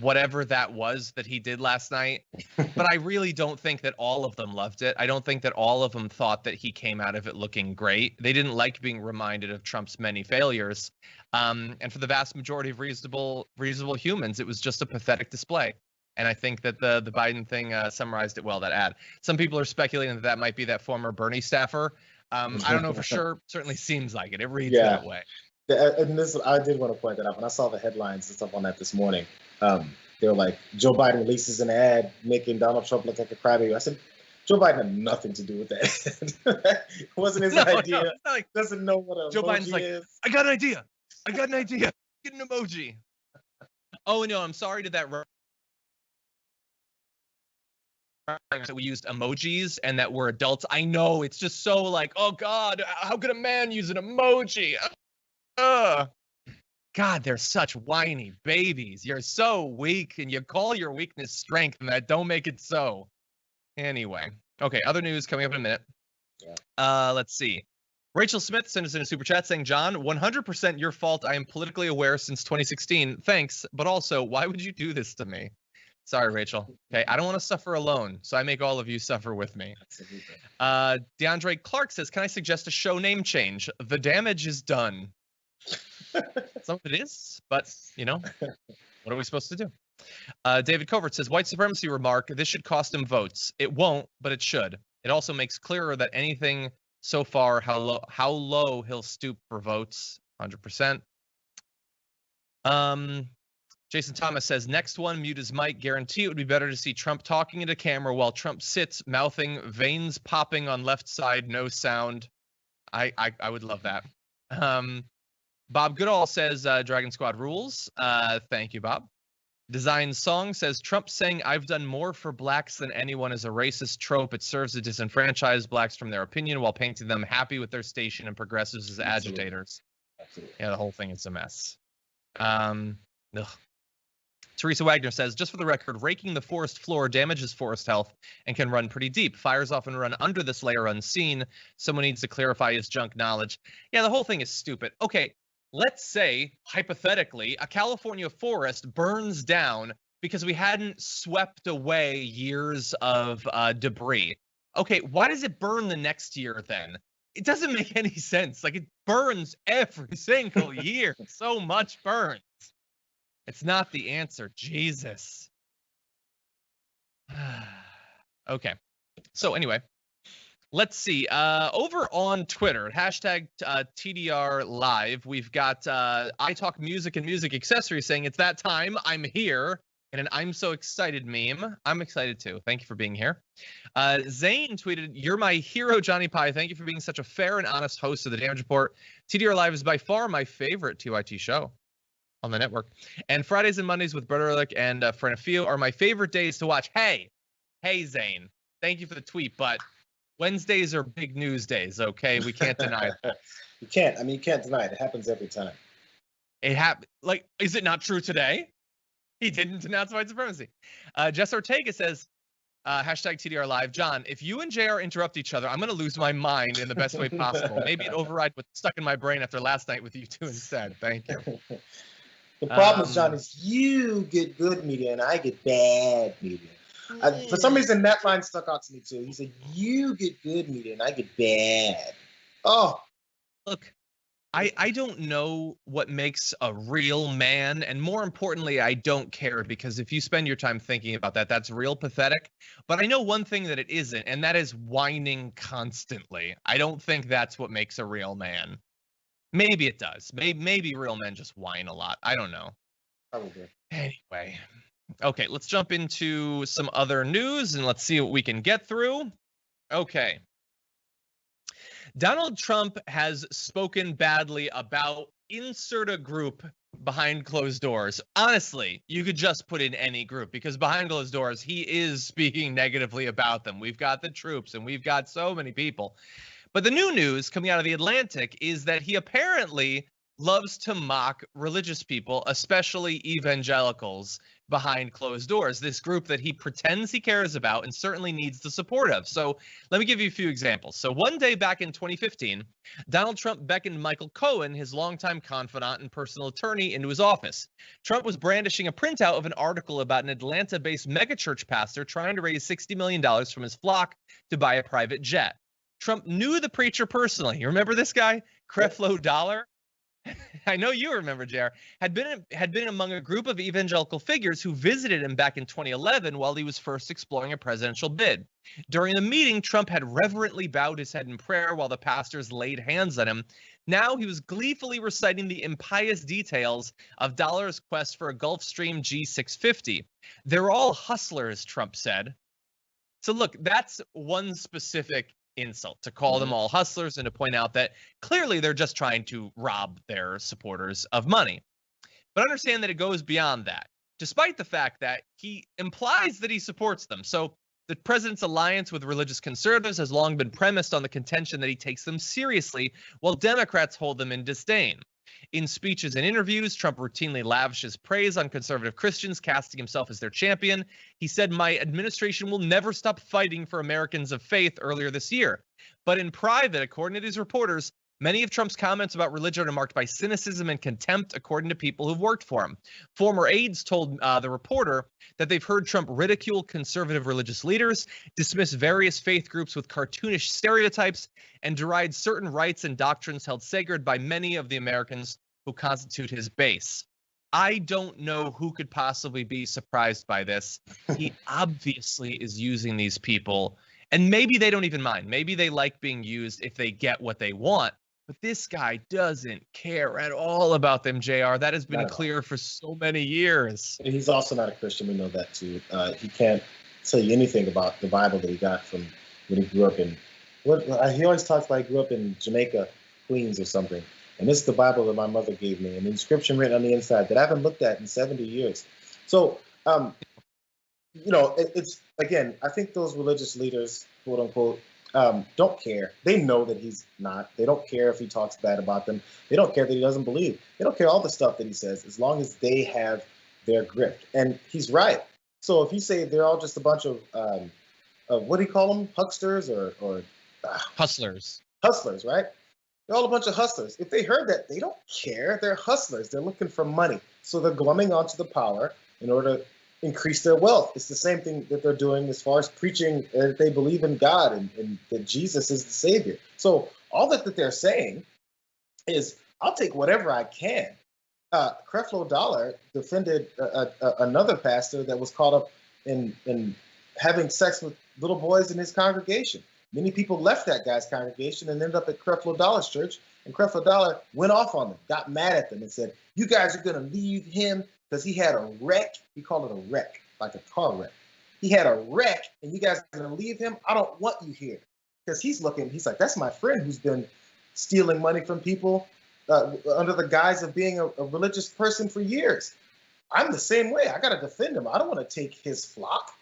whatever that was that he did last night. But I really don't think that all of them loved it. I don't think that all of them thought that he came out of it looking great. They didn't like being reminded of Trump's many failures. And for the vast majority of reasonable humans, it was just a pathetic display. And I think that the Biden thing summarized it well, that ad. Some people are speculating that might be that former Bernie staffer. I don't know for sure. Certainly seems like it. It reads that way. And I did want to point that out. When I saw the headlines and stuff on that this morning, they were like, Joe Biden releases an ad making Donald Trump look like a crybaby. I said, Joe Biden had nothing to do with that. It wasn't his idea. No, like, doesn't know what Joe Biden's like, is. I got an idea. Get an emoji. Oh, no, I'm sorry to that. That we used emojis and that we're adults. I know it's just so like, oh God, how could a man use an emoji? God, they're such whiny babies. You're so weak, and you call your weakness strength, and that don't make it so. Anyway, okay, other news coming up in a minute. Let's see. Rachel Smith sent us in a super chat saying, John, 100% your fault. I am politically aware since 2016. Thanks, but also, why would you do this to me? Sorry, Rachel. Okay, I don't want to suffer alone, so I make all of you suffer with me. DeAndre Clark says, can I suggest a show name change? The damage is done. Some of it is, but, what are we supposed to do? David Covert says, white supremacy remark, this should cost him votes. It won't, but it should. It also makes clearer that anything so far, how low he'll stoop for votes, 100%. Jason Thomas says, next one, mute his mic. Guarantee it would be better to see Trump talking into camera while Trump sits, mouthing, veins popping on left side, no sound. I would love that. Bob Goodall says, Dragon Squad rules. Thank you, Bob. Design Song says, Trump saying I've done more for blacks than anyone is a racist trope. It serves to disenfranchise blacks from their opinion while painting them happy with their station and progressives as agitators. Absolutely. Yeah, the whole thing is a mess. Teresa Wagner says, just for the record, raking the forest floor damages forest health and can run pretty deep. Fires often run under this layer unseen. Someone needs to clarify his junk knowledge. Yeah, the whole thing is stupid. Okay, let's say, hypothetically, a California forest burns down because we hadn't swept away years of debris. Okay, why does it burn the next year then? It doesn't make any sense. Like, it burns every single year. So much burns. It's not the answer. Jesus. Okay. So anyway, let's see. Over on Twitter, hashtag TDR Live, we've got I Talk Music and Music Accessories saying, it's that time, I'm here, in an I'm so excited meme. I'm excited too. Thank you for being here. Zane tweeted, you're my hero, Johnny Pie. Thank you for being such a fair and honest host of the Damage Report. TDR Live is by far my favorite TYT show on the network. And Fridays and Mondays with Brett Ehrlich and Frenafio are my favorite days to watch. Hey, Zane, thank you for the tweet, but Wednesdays are big news days, okay? We can't deny that. You can't. I mean, you can't deny it. It happens every time. It happened. Like, is it not true today? He didn't denounce white supremacy. Jess Ortega says, hashtag TDR Live. John, if you and Jayar interrupt each other, I'm going to lose my mind in the best way possible. Maybe it override what's stuck in my brain after last night with you two instead. Thank you. The problem, John, is you get good media and I get bad media. For some reason, that line stuck out to me too. He said, you get good media and I get bad. Oh. Look, I don't know what makes a real man. And more importantly, I don't care, because if you spend your time thinking about that, that's real pathetic. But I know one thing that it isn't, and that is whining constantly. I don't think that's what makes a real man. Maybe it does. Maybe real men just whine a lot. I don't know. Probably. Anyway. Okay, let's jump into some other news and let's see what we can get through. Okay. Donald Trump has spoken badly about insert a group behind closed doors. Honestly, you could just put in any group, because behind closed doors, he is speaking negatively about them. We've got the troops and we've got so many people. But the new news coming out of The Atlantic is that he apparently loves to mock religious people, especially evangelicals, behind closed doors, this group that he pretends he cares about and certainly needs the support of. So let me give you a few examples. So one day back in 2015, Donald Trump beckoned Michael Cohen, his longtime confidant and personal attorney, into his office. Trump was brandishing a printout of an article about an Atlanta-based megachurch pastor trying to raise $60 million from his flock to buy a private jet. Trump knew the preacher personally. You remember this guy? Creflo Dollar? I know you remember, Jayar, had been among a group of evangelical figures who visited him back in 2011 while he was first exploring a presidential bid. During the meeting, Trump had reverently bowed his head in prayer while the pastors laid hands on him. Now he was gleefully reciting the impious details of Dollar's quest for a Gulfstream G650. They're all hustlers, Trump said. So look, that's one specific insult, to call them all hustlers and to point out that clearly they're just trying to rob their supporters of money. But understand that it goes beyond that, despite the fact that he implies that he supports them. So the president's alliance with religious conservatives has long been premised on the contention that he takes them seriously, while Democrats hold them in disdain. In speeches and interviews, Trump routinely lavishes praise on conservative Christians, casting himself as their champion. He said, "My administration will never stop fighting for Americans of faith," earlier this year. But in private, according to these reporters, many of Trump's comments about religion are marked by cynicism and contempt, according to people who've worked for him. Former aides told the reporter that they've heard Trump ridicule conservative religious leaders, dismiss various faith groups with cartoonish stereotypes, and deride certain rights and doctrines held sacred by many of the Americans who constitute his base. I don't know who could possibly be surprised by this. He obviously is using these people, and maybe they don't even mind. Maybe they like being used if they get what they want. But this guy doesn't care at all about them, Jayar. That has been clear for so many years. He's also not a Christian. We know that too. He can't tell you anything about the Bible that he got from when he grew up in. He always talks like he grew up in Jamaica, Queens, or something. And this is the Bible that my mother gave me, and the inscription written on the inside that I haven't looked at in 70 years. So, it's again, I think those religious leaders, quote unquote, don't care. They know that he's not. They don't care if he talks bad about them. They don't care that he doesn't believe. They don't care all the stuff that he says, as long as they have their grip. And he's right. So if you say they're all just a bunch of what do you call them? Hucksters or hustlers. Hustlers, right? They're all a bunch of hustlers. If they heard that, they don't care. They're hustlers. They're looking for money. So they're glumming onto the power in order to increase their wealth. It's the same thing that they're doing as far as preaching that they believe in God and that Jesus is the Savior. So all that they're saying is, I'll take whatever I can. Creflo Dollar defended another pastor that was caught up in having sex with little boys in his congregation. Many people left that guy's congregation and ended up at Creflo Dollar's church, and Creflo Dollar went off on them, got mad at them, and said, "You guys are going to leave him because he had a wreck." He called it a wreck, like a car wreck. He had a wreck, and you guys are going to leave him? I don't want you here. Because he's like, that's my friend who's been stealing money from people under the guise of being a religious person for years. I'm the same way. I got to defend him. I don't want to take his flock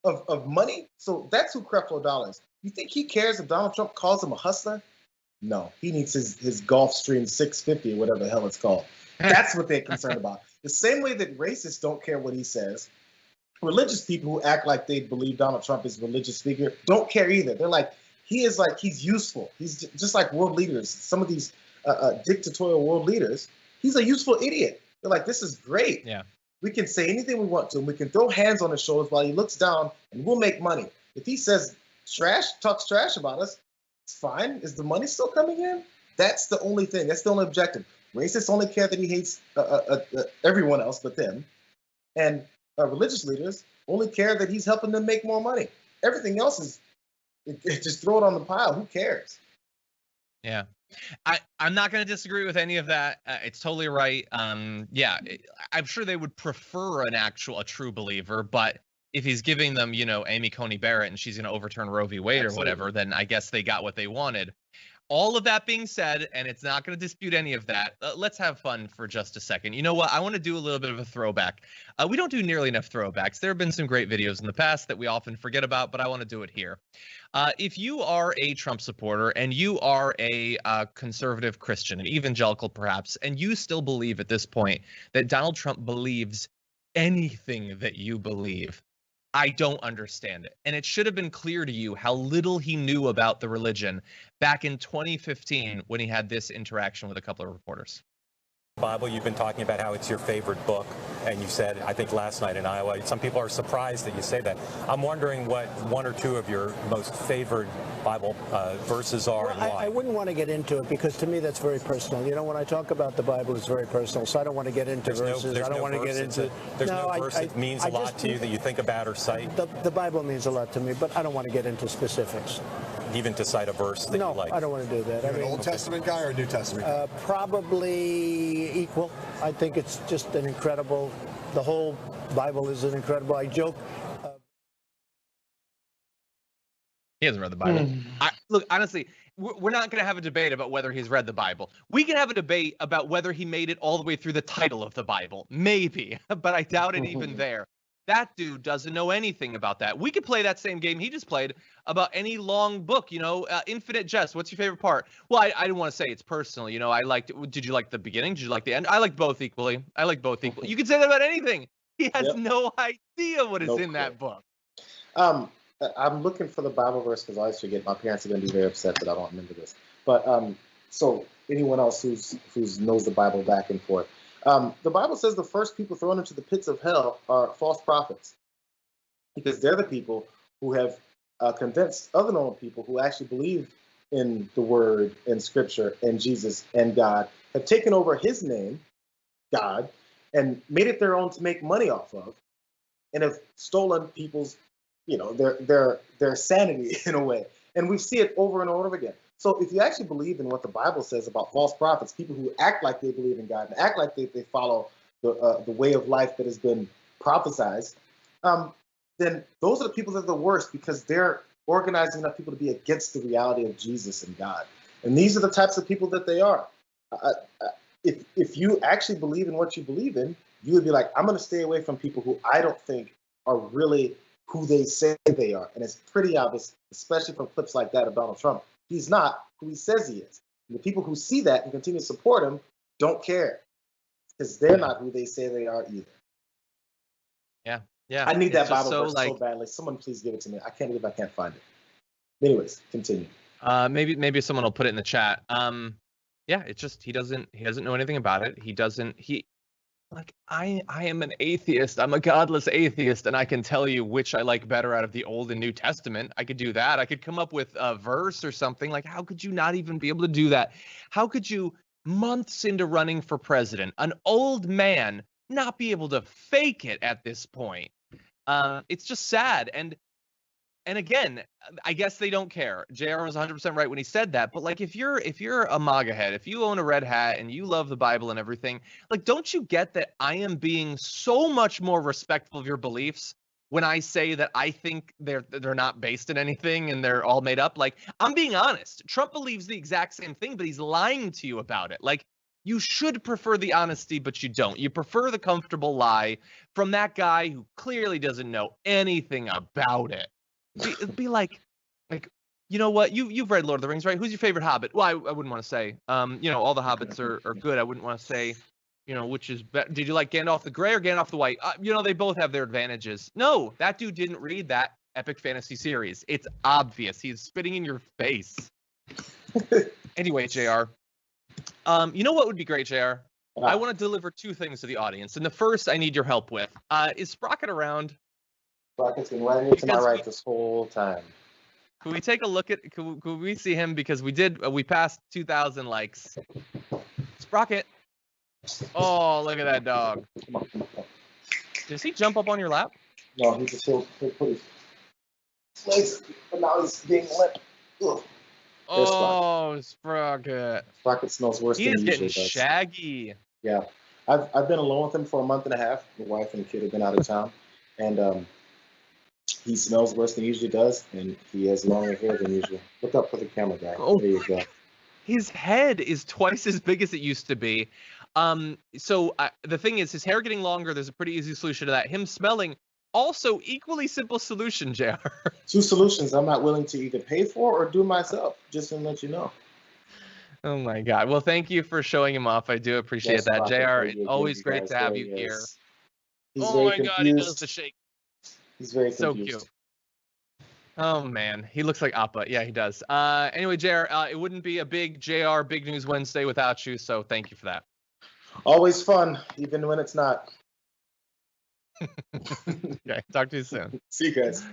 of money. So that's who Creflo Dollar is. You think he cares if Donald Trump calls him a hustler? No, he needs his Gulfstream 650 or whatever the hell it's called. That's what they're concerned about. The same way that racists don't care what he says, religious people who act like they believe Donald Trump is a religious figure don't care either. They're like, he's useful. He's just like world leaders. Some of these dictatorial world leaders, he's a useful idiot. They're like, this is great. Yeah. We can say anything we want to him. We can throw hands on his shoulders while he looks down, and we'll make money. If he says talks trash about us, it's fine. Is the money still coming in? That's the only thing. That's the only objective. Racists only care that he hates everyone else but them. And religious leaders only care that he's helping them make more money. Everything else is just throw it on the pile. Who cares? Yeah. I'm not going to disagree with any of that. It's totally right. Yeah, I'm sure they would prefer a true believer, but if he's giving them, Amy Coney Barrett and she's going to overturn Roe v. Wade or whatever, then I guess they got what they wanted. All of that being said, and it's not going to dispute any of that, let's have fun for just a second. You know what? I want to do a little bit of a throwback. We don't do nearly enough throwbacks. There have been some great videos in the past that we often forget about, but I want to do it here. If you are a Trump supporter and you are a conservative Christian, an evangelical perhaps, and you still believe at this point that Donald Trump believes anything that you believe, I don't understand it. And it should have been clear to you how little he knew about the religion back in 2015 when he had this interaction with a couple of reporters. Bible, you've been talking about how it's your favorite book, and you said, I think last night in Iowa, some people are surprised that you say that. I'm wondering what one or two of your most favorite Bible verses are and why. I wouldn't want to get into it because to me that's very personal. When I talk about the Bible, it's very personal, so I don't want to get into verses. I don't want to get into... There's no verse that means a lot to you that you think about or cite? The Bible means a lot to me, but I don't want to get into specifics. Even to cite a verse that you like? No, I don't want to do that. You're an Old Testament guy or a New Testament guy? Probably equal. I think it's just an incredible, the whole Bible is an incredible, I joke. He hasn't read the Bible. Look, honestly, we're not going to have a debate about whether he's read the Bible. We can have a debate about whether he made it all the way through the title of the Bible. Maybe, but I doubt it even there. That dude doesn't know anything about that. We could play that same game he just played about any long book, Infinite Jest. What's your favorite part? Well, I didn't want to say it's personal. Did you like the beginning? Did you like the end? I like both equally. You could say that about anything. He has no idea what is in that book. I'm looking for the Bible verse because I always forget. My parents are going to be very upset that I don't remember this. But so anyone else who's knows the Bible back and forth. The Bible says the first people thrown into the pits of hell are false prophets, because they're the people who have convinced other normal people who actually believe in the Word and Scripture and Jesus and God, have taken over His name, God, and made it their own to make money off of, and have stolen people's, their sanity in a way. And we see it over and over again. So if you actually believe in what the Bible says about false prophets, people who act like they believe in God and act like they follow the way of life that has been prophesized, then those are the people that are the worst, because they're organizing enough people to be against the reality of Jesus and God. And these are the types of people that they are. If you actually believe in what you believe in, you would be like, I'm going to stay away from people who I don't think are really who they say they are. And it's pretty obvious, especially from clips like that of Donald Trump. He's not who he says he is. And the people who see that and continue to support him don't care, because they're not who they say they are either. Yeah. I need that Bible verse so badly. Someone please give it to me. I can't believe I can't find it. Anyways, continue. Maybe someone will put it in the chat. It's just he doesn't know anything about it. I am an atheist. I'm a godless atheist, and I can tell you which I like better out of the Old and New Testament. I could do that. I could come up with a verse or something. Like, how could you not even be able to do that? How could you, months into running for president, an old man, not be able to fake it at this point? It's just sad. And again, I guess they don't care. Jayar was 100% right when he said that. But like, if you're a MAGA head, if you own a red hat and you love the Bible and everything, like, don't you get that I am being so much more respectful of your beliefs when I say that I think they're not based in anything and they're all made up? Like, I'm being honest. Trump believes the exact same thing, but he's lying to you about it. Like, you should prefer the honesty, but you don't. You prefer the comfortable lie from that guy who clearly doesn't know anything about it. Be like, you know what? You've read Lord of the Rings, right? Who's your favorite Hobbit? Well, I wouldn't want to say. All the Hobbits are good. I wouldn't want to say, which is better. Did you like Gandalf the Grey or Gandalf the White? They both have their advantages. No, that dude didn't read that epic fantasy series. It's obvious. He's spitting in your face. Anyway, Jayar. You know what would be great, Jayar? I want to deliver two things to the audience, and the first I need your help with. Is Sprocket around? Sprocket's been right here to my right this whole time. Can we take a look at? Could we see him? Because we passed 2,000 likes. Sprocket. Oh, look at that dog. Come on. Does he jump up on your lap? No, he just he'll put his legs, but now he's being limp. Ugh. Oh, Sprocket. Sprocket smells worse than he usually does. He is getting shaggy. Yeah. I've been alone with him for a month and a half. The wife and the kid have been out of town. And he smells worse than he usually does, and he has longer hair than usual. Look up for the camera guy. Oh, there you go. His head is twice as big as it used to be. So the thing is, his hair getting longer, there's a pretty easy solution to that. Him smelling, also equally simple solution, Jayar. Two solutions I'm not willing to either pay for or do myself, just to let you know. Oh my God. Well, thank you for showing him off. I do appreciate that, Jayar. Always great to have you here. Oh my God, he does the shake. He's very confused. So cute. Oh man, he looks like Appa. Yeah, he does. Anyway, Jayar, it wouldn't be a big Jayar Big News Wednesday without you, so thank you for that. Always fun, even when it's not. Okay, talk to you soon. See you guys.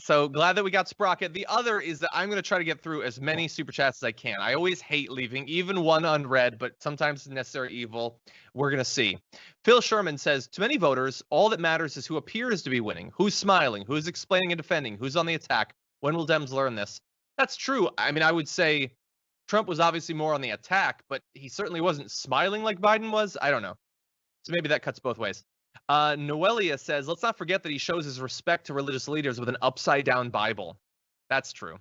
So glad that we got Sprocket. The other is that I'm going to try to get through as many super chats as I can. I always hate leaving even one unread, but sometimes it's necessary evil. We're going to see. Phil Sherman says, to many voters, all that matters is who appears to be winning, who's smiling, who's explaining and defending, who's on the attack. When will Dems learn this? That's true. I mean, I would say Trump was obviously more on the attack, but he certainly wasn't smiling like Biden was. I don't know. So maybe that cuts both ways. Noelia says, let's not forget that he shows his respect to religious leaders with an upside-down Bible. That's true.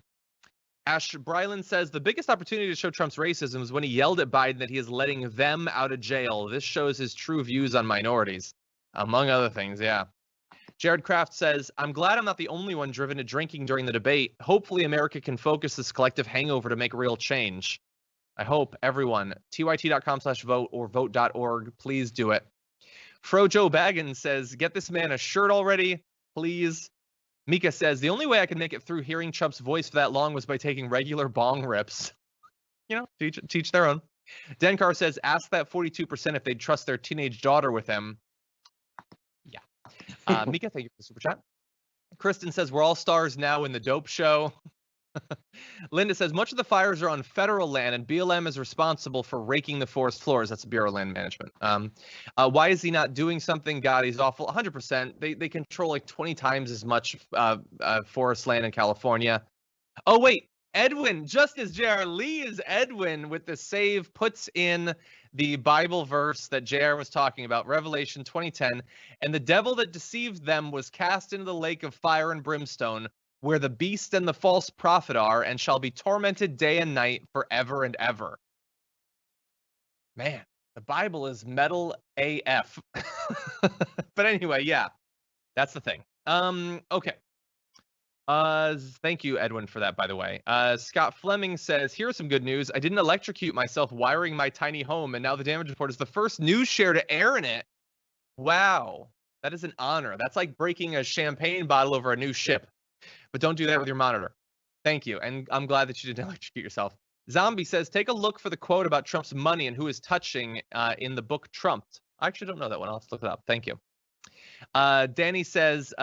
Ash Brylan says, the biggest opportunity to show Trump's racism is when he yelled at Biden that he is letting them out of jail. This shows his true views on minorities, among other things, yeah. Jared Kraft says, I'm glad I'm not the only one driven to drinking during the debate. Hopefully America can focus this collective hangover to make real change. I hope everyone, tyt.com/vote or vote.org, please do it. Frojo Baggins says, get this man a shirt already, please. Mika says, the only way I could make it through hearing Trump's voice for that long was by taking regular bong rips. Teach their own. Denkar says, ask that 42% if they'd trust their teenage daughter with him. Yeah. Mika, thank you for the super chat. Kristen says, we're all stars now in the dope show. Linda says, much of the fires are on federal land and BLM is responsible for raking the forest floors. That's the Bureau of Land Management. Why is he not doing something? God, he's awful. 100%. They control like 20 times as much forest land in California. Oh, wait. Edwin, just as Jayar leaves, Edwin with the save puts in the Bible verse that Jayar was talking about, Revelation 20:10, and the devil that deceived them was cast into the lake of fire and brimstone, where the beast and the false prophet are, and shall be tormented day and night forever and ever. Man, the Bible is metal AF. But anyway, yeah, that's the thing. Okay. Thank you, Edwin, for that, by the way. Scott Fleming says, here's some good news. I didn't electrocute myself wiring my tiny home, and now the damage report is the first news share to air in it. Wow. That is an honor. That's like breaking a champagne bottle over a new ship. But don't do that with your monitor. Thank you, and I'm glad that you didn't electrocute yourself. Zombie says, take a look for the quote about Trump's money and who is touching in the book Trumped. I actually don't know that one. I'll have to look it up. Thank you. Danny says...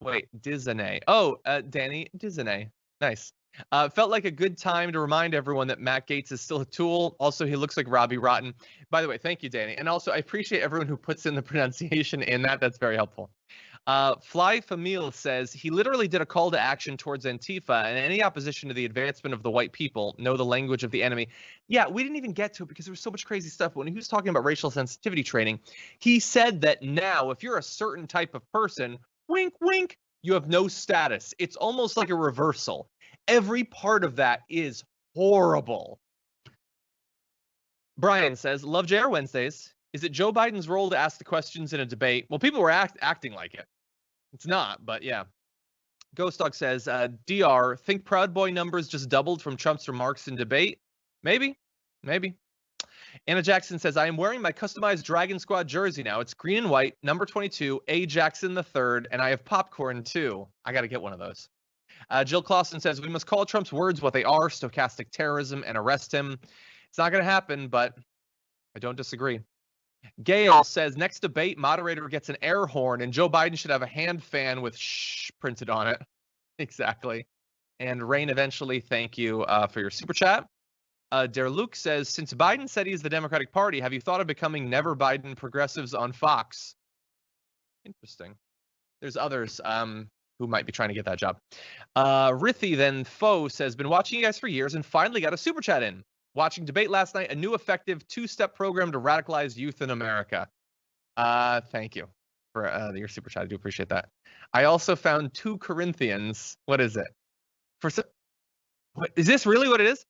Wait, Disney. Oh, Danny, Disney. Nice. Felt like a good time to remind everyone that Matt Gaetz is still a tool. Also, he looks like Robbie Rotten. By the way, thank you, Danny. And also, I appreciate everyone who puts in the pronunciation in that. That's very helpful. Fly Famil says, he literally did a call to action towards Antifa and any opposition to the advancement of the white people know the language of the enemy. Yeah, we didn't even get to it because there was so much crazy stuff. But when he was talking about racial sensitivity training, he said that now, if you're a certain type of person, wink, wink, you have no status. It's almost like a reversal. Every part of that is horrible. Brian says, love Jayar Wednesdays. Is it Joe Biden's role to ask the questions in a debate? Well, people were acting like it. It's not, but yeah. Ghost Dog says, DR, think Proud Boy numbers just doubled from Trump's remarks in debate? Maybe. Anna Jackson says, I am wearing my customized Dragon Squad jersey now. It's green and white, number 22, A. Jackson III, and I have popcorn too. I got to get one of those. Jill Clausen says, we must call Trump's words what they are, stochastic terrorism, and arrest him. It's not going to happen, but I don't disagree. Gail says, next debate, moderator gets an air horn, and Joe Biden should have a hand fan with shh printed on it. Exactly. And Rain, eventually, thank you for your super chat. Der Luke says, since Biden said he's the Democratic Party, have you thought of becoming Never Biden Progressives on Fox? Interesting. There's others who might be trying to get that job. Rithi then Foe says, been watching you guys for years and finally got a super chat in. Watching debate last night, a new effective two-step program to radicalize youth in America. Thank you for your super chat. I do appreciate that. I also found 2 Corinthians. What is it? What, is this really what it is?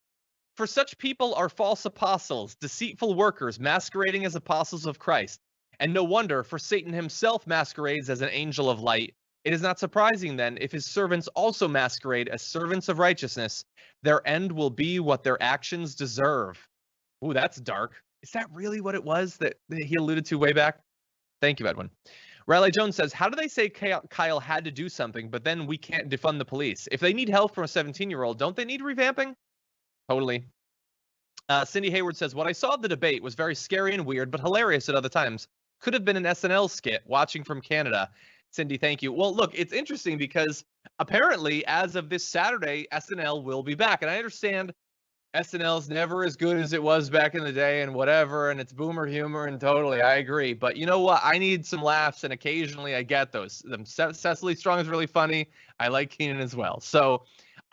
For such people are false apostles, deceitful workers, masquerading as apostles of Christ. And no wonder, for Satan himself masquerades as an angel of light. It is not surprising, then, if his servants also masquerade as servants of righteousness. Their end will be what their actions deserve. Ooh, that's dark. Is that really what it was that he alluded to way back? Thank you, Edwin. Riley Jones says, how do they say Kyle had to do something, but then we can't defund the police? If they need help from a 17-year-old, don't they need revamping? Totally. Cindy Hayward says, what I saw of the debate was very scary and weird, but hilarious at other times. Could have been an SNL skit, watching from Canada. Cindy, thank you. Well, look, it's interesting because apparently as of this Saturday, SNL will be back. And I understand SNL's never as good as it was back in the day and whatever, and it's boomer humor, and totally, I agree. But you know what? I need some laughs, and occasionally I get those. Cecily Strong is really funny. I like Keenan as well. So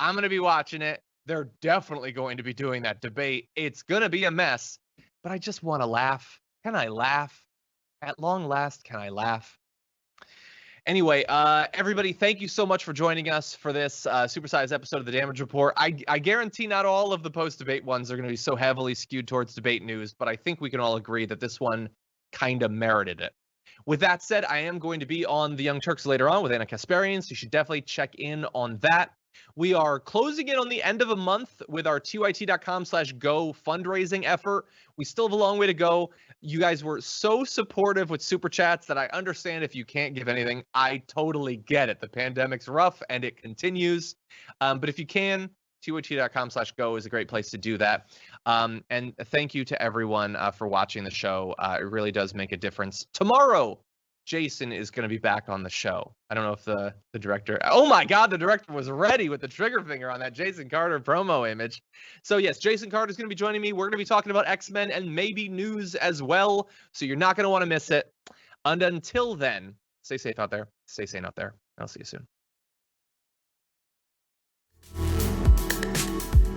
I'm going to be watching it. They're definitely going to be doing that debate. It's going to be a mess, but I just want to laugh. Can I laugh? At long last, can I laugh? Anyway, everybody, thank you so much for joining us for this supersized episode of The Damage Report. I guarantee not all of the post-debate ones are going to be so heavily skewed towards debate news, but I think we can all agree that this one kind of merited it. With that said, I am going to be on the Young Turks later on with Anna Kasparian, so you should definitely check in on that. We are closing in on the end of a month with our tyt.com/go fundraising effort. We still have a long way to go. You guys were so supportive with super chats that I understand if you can't give anything. I totally get it. The pandemic's rough and it continues. But if you can, tyt.com/go is a great place to do that. And thank you to everyone for watching the show. It really does make a difference. Tomorrow, Jason is going to be back on the show. I don't know if the director... Oh my God, the director was ready with the trigger finger on that Jason Carter promo image. So yes, Jason Carter is going to be joining me. We're going to be talking about X-Men and maybe news as well. So you're not going to want to miss it. And until then, stay safe out there. Stay sane out there. I'll see you soon. Testament.